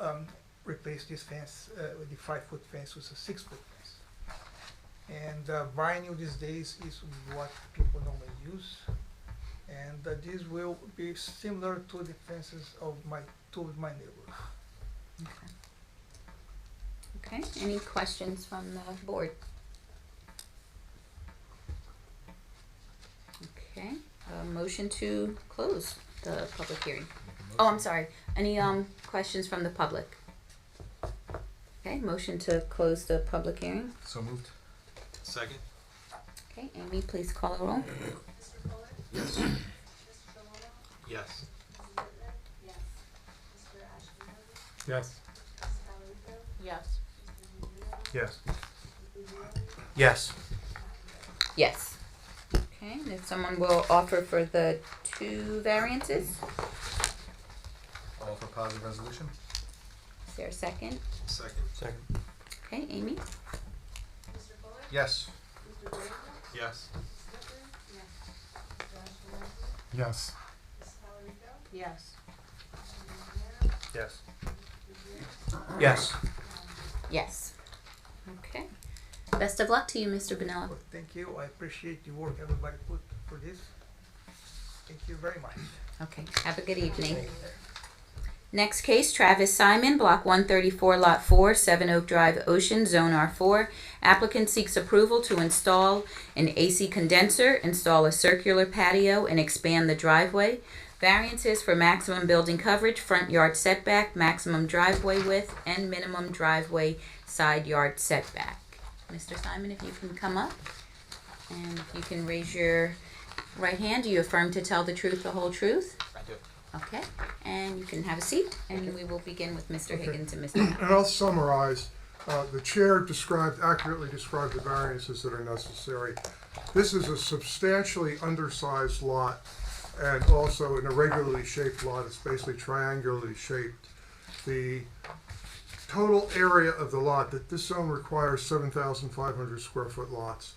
[SPEAKER 15] replace this fence with the 5-foot fence with a 6-foot fence. And vinyl these days is what people normally use. And this will be similar to the fences of my neighbors.
[SPEAKER 1] Okay, any questions from the board? Okay, motion to close the public hearing. Oh, I'm sorry, any questions from the public? Okay, motion to close the public hearing.
[SPEAKER 9] So moved.
[SPEAKER 14] Second?
[SPEAKER 1] Okay, Amy, please call the roll.
[SPEAKER 7] Mr. Fuller?
[SPEAKER 14] Yes.
[SPEAKER 7] Mr. Delomo?
[SPEAKER 14] Yes.
[SPEAKER 7] Mrs. Whitman? Yes. Mr. Ashkenazi?
[SPEAKER 14] Yes.
[SPEAKER 7] Mrs. Talarico?
[SPEAKER 5] Yes.
[SPEAKER 7] Mr. Zubiro?
[SPEAKER 14] Yes.
[SPEAKER 7] Mr. Bujari?
[SPEAKER 14] Yes.
[SPEAKER 1] Yes. Okay, and if someone will offer for the 2 variances,
[SPEAKER 9] All for positive resolution?
[SPEAKER 1] is there a second?
[SPEAKER 14] Second. Second.
[SPEAKER 1] Okay, Amy?
[SPEAKER 7] Mr. Fuller?
[SPEAKER 9] Yes.
[SPEAKER 7] Mr. Delomo?
[SPEAKER 14] Yes.
[SPEAKER 7] Mrs. Whitman? Yes. Mr. Ashkenazi?
[SPEAKER 14] Yes.
[SPEAKER 7] Mrs. Talarico?
[SPEAKER 5] Yes.
[SPEAKER 7] Mr. Zubiro?
[SPEAKER 14] Yes.
[SPEAKER 7] Mr. Bujari?
[SPEAKER 14] Yes.
[SPEAKER 1] Yes. Okay. Best of luck to you, Mr. Bonella.
[SPEAKER 15] Well, thank you. I appreciate the work everybody put for this. Thank you very much.
[SPEAKER 1] Okay, have a good evening. Next case, Travis Simon, Block 134, Lot 4, 7 Oak Drive, Ocean, Zone R4. Applicant seeks approval to install an AC condenser, install a circular patio, and expand the driveway. Variances for maximum building coverage, front yard setback, maximum driveway width, and minimum driveway side yard setback. Mr. Simon, if you can come up, and if you can raise your right hand, do you affirm to tell the truth, the whole truth?
[SPEAKER 14] I do.
[SPEAKER 1] Okay, and you can have a seat, and we will begin with Mr.
[SPEAKER 8] Okay.
[SPEAKER 1] Higgins and Mr.
[SPEAKER 8] And
[SPEAKER 1] Howard.
[SPEAKER 8] I'll summarize. The chair accurately described the variances that are necessary. This is a substantially undersized lot and also an irregularly shaped lot. It's basically triangularly shaped. The total area of the lot, that this zone requires 7,500 square foot lots.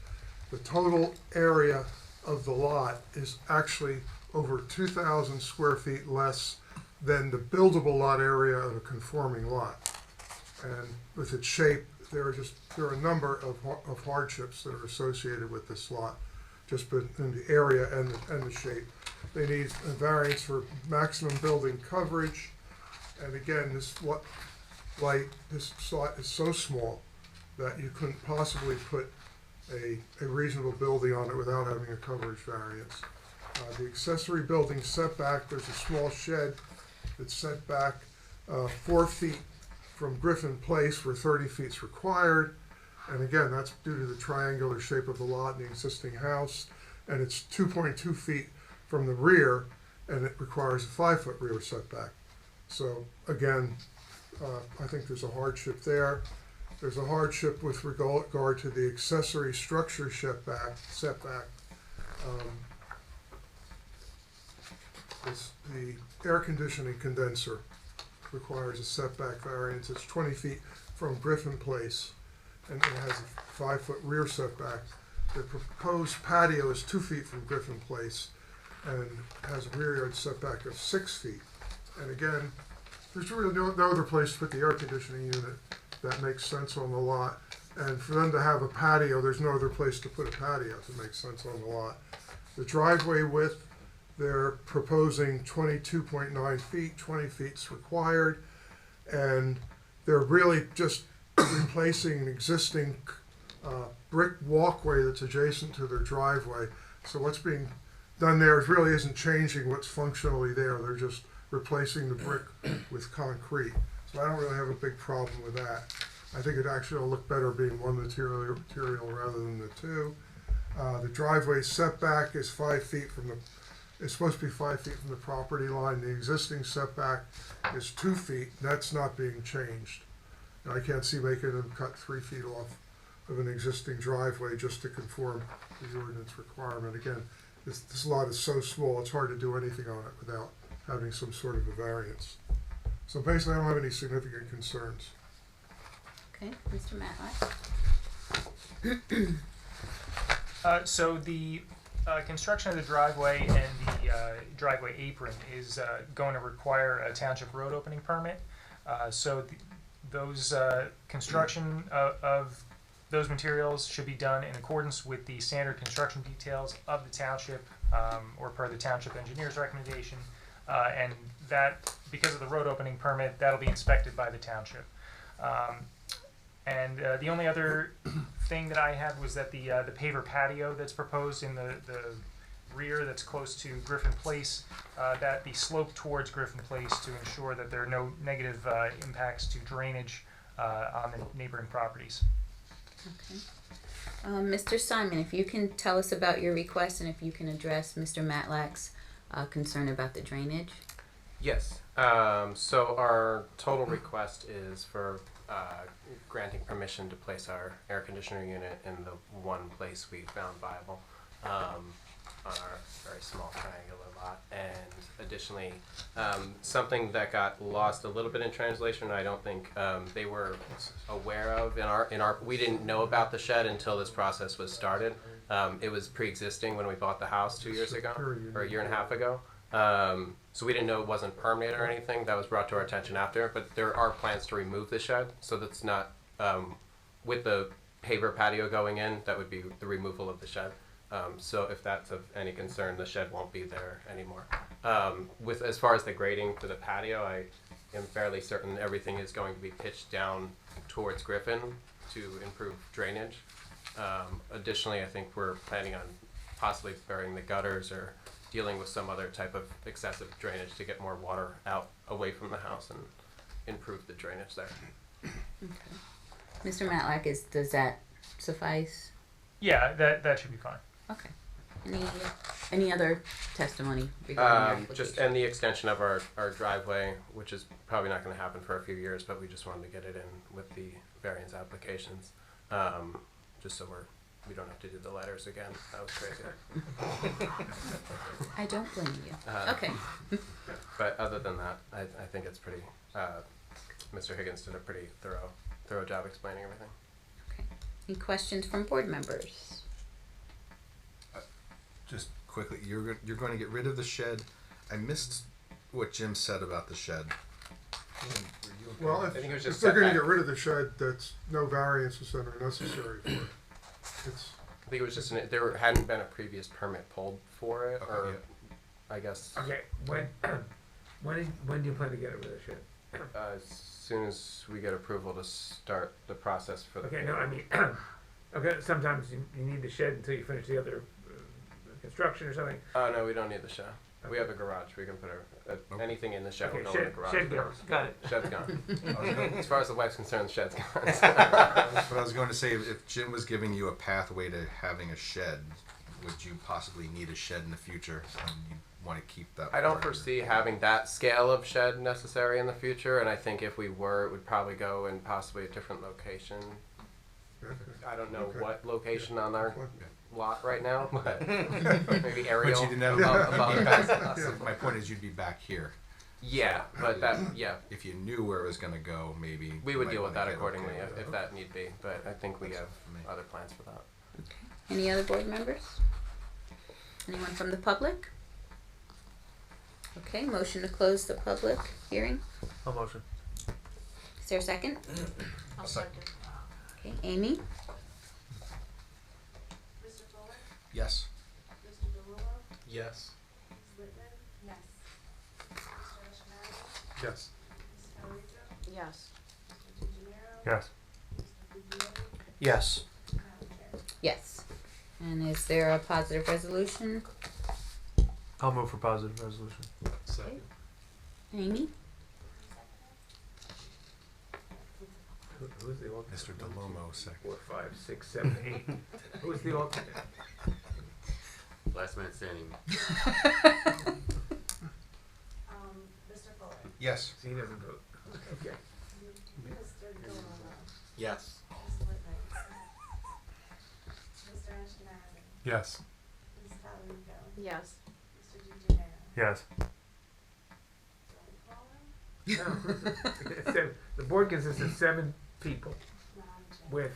[SPEAKER 8] The total area of the lot is actually over 2,000 square feet less than the buildable lot area of a conforming lot. And with its shape, there are a number of hardships that are associated with this lot, just in the area and the shape. They need a variance for maximum building coverage. And again, this lot is so small that you couldn't possibly put a reasonable building on it without having a coverage variance. The accessory building setback, there's a small shed that's set back 4 feet from Griffin Place where 30 feet is required. And again, that's due to the triangular shape of the lot and the existing house. And it's 2.2 feet from the rear, and it requires a 5-foot rear setback. So again, I think there's a hardship there. There's a hardship with regard to the accessory structure setback. The air conditioning condenser requires a setback variance. It's 20 feet from Griffin Place, and it has a 5-foot rear setback. The proposed patio is 2 feet from Griffin Place and has a rear yard setback of 6 feet. And again, there's really no other place to put the air conditioning unit that makes sense on the lot. And for them to have a patio, there's no other place to put a patio that makes sense on the lot. The driveway width, they're proposing 22.9 feet, 20 feet's required. And they're really just replacing an existing brick walkway that's adjacent to their driveway. So what's being done there really isn't changing what's functionally there. They're just replacing the brick with concrete. So I don't really have a big problem with that. I think it actually will look better being one material rather than the two. The driveway setback is 5 feet from the It's supposed to be 5 feet from the property line. The existing setback is 2 feet, and that's not being changed. And I can't see making them cut 3 feet off of an existing driveway just to conform to the ordinance requirement. Again, this lot is so small, it's hard to do anything on it without having some sort of a variance. So basically, I don't have any significant concerns.
[SPEAKER 1] Okay, Mr. Matlack?
[SPEAKER 13] So the construction of the driveway and the driveway apron is going to require a township road opening permit. Those construction of those materials should be done in accordance with the standard construction details of the township, or per the township engineer's recommendation. And that, because of the road opening permit, that'll be inspected by the township. And the only other thing that I had was that the paver patio that's proposed in the rear that's close to Griffin Place, that be sloped towards Griffin Place to ensure that there are no negative impacts to drainage on the neighboring properties.
[SPEAKER 1] Okay. Mr. Simon, if you can tell us about your request and if you can address Mr. Matlack's concern about the drainage.
[SPEAKER 16] Yes. So our total request is for granting permission to place our air conditioner unit in the one place we found viable on our very small triangular lot. And additionally, something that got lost a little bit in translation, I don't think they were aware of in our we didn't know about the shed until this process was started. It was pre-existing when we bought the house 2 years ago, or a year and a half ago. So we didn't know it wasn't permanent or anything. That was brought to our attention after. But there are plans to remove the shed, so that's not with the paver patio going in. That would be the removal of the shed. So if that's of any concern, the shed won't be there anymore. With as far as the grading to the patio, I am fairly certain everything is going to be pitched down towards Griffin to improve drainage. Additionally, I think we're planning on possibly burying the gutters or dealing with some other type of excessive drainage to get more water out away from the house and improve the drainage there.
[SPEAKER 1] Okay. Mr. Matlack, does that suffice?
[SPEAKER 13] Yeah, that should be fine.
[SPEAKER 1] Okay. Any other testimony regarding your
[SPEAKER 16] Just
[SPEAKER 1] application?
[SPEAKER 16] and the extension of our driveway, which is probably not going to happen for a few years, but we just wanted to get it in with the variance applications, just so we don't have to do the letters again. That was crazy.
[SPEAKER 1] I don't blame you. Okay.
[SPEAKER 16] But other than that, I think it's pretty. Mr. Higgins did a pretty thorough job explaining everything.
[SPEAKER 1] Okay. Any questions from board members?
[SPEAKER 9] Just quickly, you're going to get rid of the shed. I missed what Jim said about the shed.
[SPEAKER 8] Well,
[SPEAKER 16] I think it was
[SPEAKER 8] if
[SPEAKER 16] just
[SPEAKER 8] they're gonna
[SPEAKER 16] setback.
[SPEAKER 8] get rid of the shed, that's no variances that are necessary for it.
[SPEAKER 16] I think it was just there hadn't been a previous permit pulled for it,
[SPEAKER 9] Okay,
[SPEAKER 16] or
[SPEAKER 9] yeah.
[SPEAKER 16] I guess
[SPEAKER 2] Okay, when do you plan to get rid of the shed?
[SPEAKER 16] as soon as we get approval to start the process for the.
[SPEAKER 2] Okay, no, I mean, okay, sometimes you need the shed until you finish the other construction or something.
[SPEAKER 16] Oh no, we don't need the shed. We have a garage. We can put anything in the shed.
[SPEAKER 2] Okay,
[SPEAKER 16] We'll go in the garage.
[SPEAKER 2] shed goes, got it.
[SPEAKER 16] Shed's gone. As far as the wife's concerned, the shed's gone.
[SPEAKER 9] But I was going to say, if Jim was giving you a pathway to having a shed, would you possibly need a shed in the future? And you want to keep that?
[SPEAKER 16] I don't
[SPEAKER 9] part of it?
[SPEAKER 16] foresee having that scale of shed necessary in the future, and I think if we were, it would probably go in possibly a different location.
[SPEAKER 8] Okay.
[SPEAKER 16] I don't know
[SPEAKER 8] Okay.
[SPEAKER 16] what location on our
[SPEAKER 8] Fine.
[SPEAKER 16] lot right now, but maybe aerial.
[SPEAKER 9] But you didn't have
[SPEAKER 16] above us.
[SPEAKER 9] So my point is, you'd be back here.
[SPEAKER 16] Yeah, but yeah,
[SPEAKER 9] If you knew where it was going to go, maybe
[SPEAKER 16] we
[SPEAKER 9] you
[SPEAKER 16] would
[SPEAKER 9] might
[SPEAKER 16] deal with
[SPEAKER 9] wanna
[SPEAKER 16] that
[SPEAKER 9] get
[SPEAKER 16] accordingly
[SPEAKER 9] okay with
[SPEAKER 16] if that need be. But I think we have other plans for that.
[SPEAKER 1] Any other board members? Anyone from the public? Okay, motion to close the public hearing.
[SPEAKER 14] I'll motion.
[SPEAKER 1] Is there a second?
[SPEAKER 5] I'll second.
[SPEAKER 1] Okay, Amy?
[SPEAKER 7] Mr. Fuller,
[SPEAKER 9] Yes.
[SPEAKER 7] Mr. DeLulo,
[SPEAKER 14] Yes.
[SPEAKER 7] Ms. Whitman,
[SPEAKER 4] Yes.
[SPEAKER 7] Mr. Ashmani,
[SPEAKER 8] Yes.
[SPEAKER 7] Ms. Calrico,
[SPEAKER 5] Yes.
[SPEAKER 7] Mr. DeGenero,
[SPEAKER 2] Yes.
[SPEAKER 7] Mr. Bugliosi,
[SPEAKER 14] Yes.
[SPEAKER 7] Madam Chair.
[SPEAKER 1] Yes. And is there a positive resolution?
[SPEAKER 14] I'll move for positive resolution.
[SPEAKER 1] Okay. Amy?
[SPEAKER 2] Who's the alternate?
[SPEAKER 9] Mr. DeLomo, second.
[SPEAKER 2] 4, 5, 6, 7, 8. Who's the alternate?
[SPEAKER 3] Last man standing.
[SPEAKER 7] Mr. Fuller.
[SPEAKER 14] Yes.
[SPEAKER 2] He doesn't vote. Okay.
[SPEAKER 7] Mr. Gallow.
[SPEAKER 14] Yes.
[SPEAKER 7] Ms. Whitwright. Mr. Ashkenazi.
[SPEAKER 12] Yes.
[SPEAKER 7] Ms. Talarico.
[SPEAKER 5] Yes.
[SPEAKER 7] Mr. DeGenaro.
[SPEAKER 12] Yes.
[SPEAKER 2] No. The board consists of 7 people with,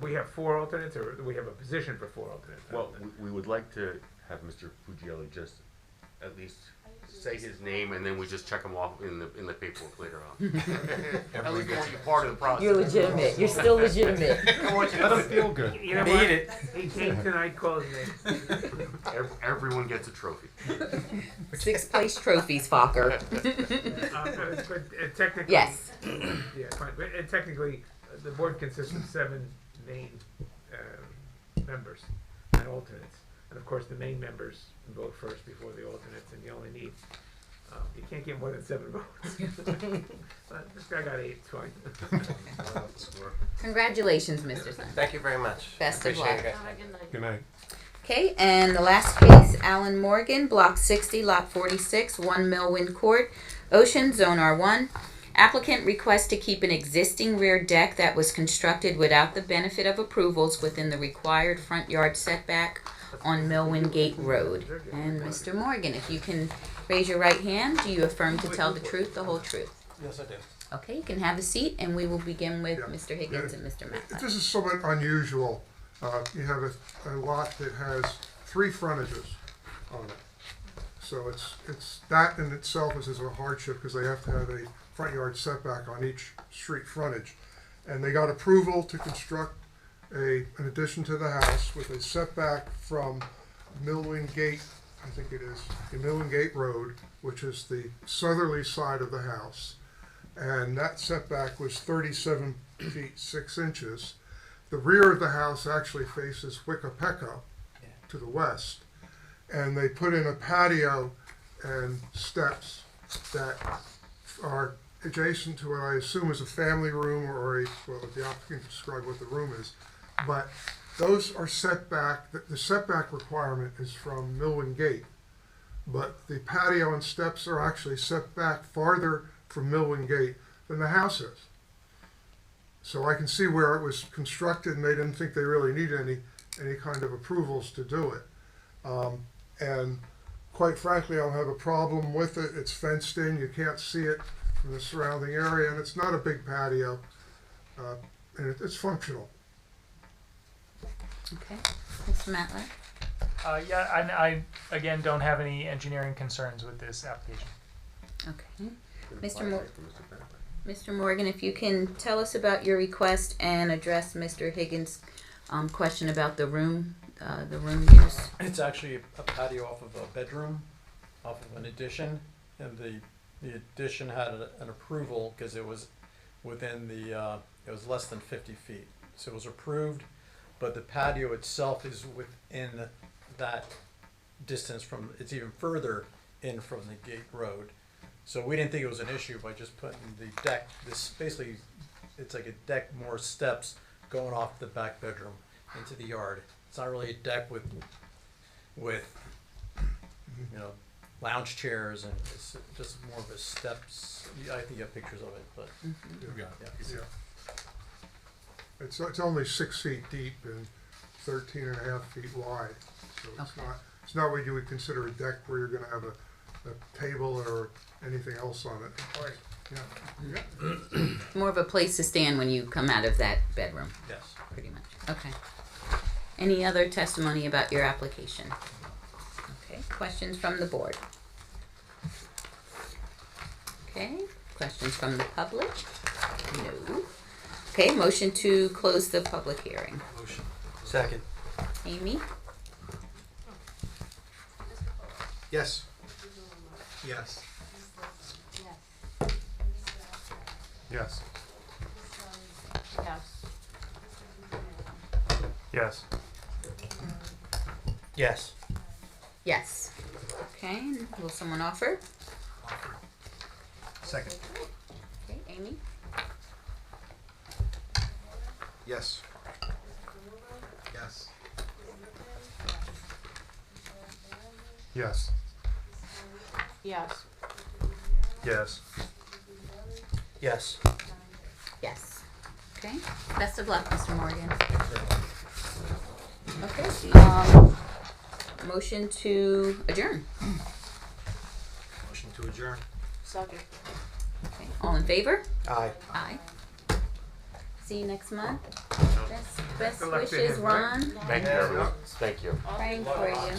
[SPEAKER 2] we have 4 alternates, or we have a position for 4 alternates?
[SPEAKER 3] Well, we would like to have Mr. Fugielli just at least say his name, and then we just check him off in the paperwork later on. At least it's part of the process.
[SPEAKER 1] You're legitimate. You're still legitimate.
[SPEAKER 3] I want you
[SPEAKER 9] Let
[SPEAKER 3] to
[SPEAKER 9] him feel good.
[SPEAKER 2] You know
[SPEAKER 14] Beat
[SPEAKER 2] what?
[SPEAKER 14] it.
[SPEAKER 2] He came tonight, call his name.
[SPEAKER 3] Everyone gets a trophy.
[SPEAKER 1] 6th place trophies, Fokker.
[SPEAKER 2] But technically.
[SPEAKER 1] Yes.
[SPEAKER 2] Yeah, fine, but technically, the board consists of 7 main members and alternates. And of course, the main members vote first before the alternates, and you only need, you can't get more than 7 votes. But this guy got 8, it's fine.
[SPEAKER 1] Congratulations, Mr. Sun.
[SPEAKER 16] Thank you very much.
[SPEAKER 1] Best of
[SPEAKER 16] Appreciate
[SPEAKER 1] luck.
[SPEAKER 16] it, guys.
[SPEAKER 5] Have a good night.
[SPEAKER 9] Good night.
[SPEAKER 1] Okay, and the last case, Alan Morgan, Block 60, Lot 46, 1 Millwind Court, Ocean, Zone R1. Applicant requests to keep an existing rear deck that was constructed without the benefit of approvals within the required front yard setback on Millwind Gate Road. And Mr. Morgan, if you can raise your right hand, do you affirm to tell the truth, the whole truth?
[SPEAKER 10] Yes, I do.
[SPEAKER 1] Okay, you can have a seat, and we will begin with Mr. Higgins and Mr. Matlock.
[SPEAKER 8] This is somewhat unusual. You have a lot that has 3 frontages on it. So it's that in itself is a hardship because they have to have a front yard setback on each street frontage. And they got approval to construct an addition to the house with a setback from Millwind Gate, I think it is, the Millwind Gate Road, which is the southerly side of the house. And that setback was 37 feet 6 inches. The rear of the house actually faces Wickapecco to the west. And they put in a patio and steps that are adjacent to what I assume is a family room or well, the applicant can describe what the room is. But those are set back, the setback requirement is from Millwind Gate. But the patio and steps are actually set back farther from Millwind Gate than the house is. So I can see where it was constructed and they didn't think they really needed any kind of approvals to do it. And quite frankly, I don't have a problem with it. It's fenced in, you can't see it from the surrounding area, and it's not a big patio, and it's functional.
[SPEAKER 1] Okay, Mr. Matlock?
[SPEAKER 13] Yeah, and I, again, don't have any engineering concerns with this application.
[SPEAKER 1] Okay. Mr. Morgan, if you can tell us about your request and address Mr. Higgins' question about the room use.
[SPEAKER 17] It's actually a patio off of a bedroom, off of an addition, and the addition had an approval because it was within it was less than 50 feet. So it was approved, but the patio itself is within that distance it's even further in from the gate road. So we didn't think it was an issue by just putting the deck, basically, it's like a deck, more steps going off the back bedroom into the yard. It's not really a deck with lounge chairs, and it's just more of a steps. I think you have pictures of it, but
[SPEAKER 8] Yeah. It's only 6 feet deep and 13 and a half feet wide. So it's not what you would consider a deck where you're gonna have a table or anything else on it. Yeah.
[SPEAKER 1] More of a place to stand when you come out of that bedroom.
[SPEAKER 17] Yes.
[SPEAKER 1] Pretty much. Okay. Any other testimony about your application? Okay. Questions from the board? Okay. Questions from the public? No. Okay. Motion to close the public hearing.
[SPEAKER 14] Motion. Second.
[SPEAKER 1] Amy?
[SPEAKER 14] Yes. Yes.
[SPEAKER 12] Yes.
[SPEAKER 13] Yes.
[SPEAKER 14] Yes.
[SPEAKER 1] Yes. Okay. Will someone offer?
[SPEAKER 14] Second.
[SPEAKER 1] Okay. Amy?
[SPEAKER 14] Yes. Yes.
[SPEAKER 12] Yes.
[SPEAKER 5] Yes.
[SPEAKER 12] Yes.
[SPEAKER 14] Yes.
[SPEAKER 1] Yes. Okay. Best of luck, Mr. Morgan. Okay. Motion to adjourn.
[SPEAKER 14] Motion to adjourn.
[SPEAKER 5] Second.
[SPEAKER 1] Okay. All in favor?
[SPEAKER 14] Aye.
[SPEAKER 1] Aye. See you next month. Best
[SPEAKER 2] Good luck to
[SPEAKER 1] wishes,
[SPEAKER 2] him, right?
[SPEAKER 1] Ron.
[SPEAKER 3] Thank you, everyone. Thank you.
[SPEAKER 1] Praying for you.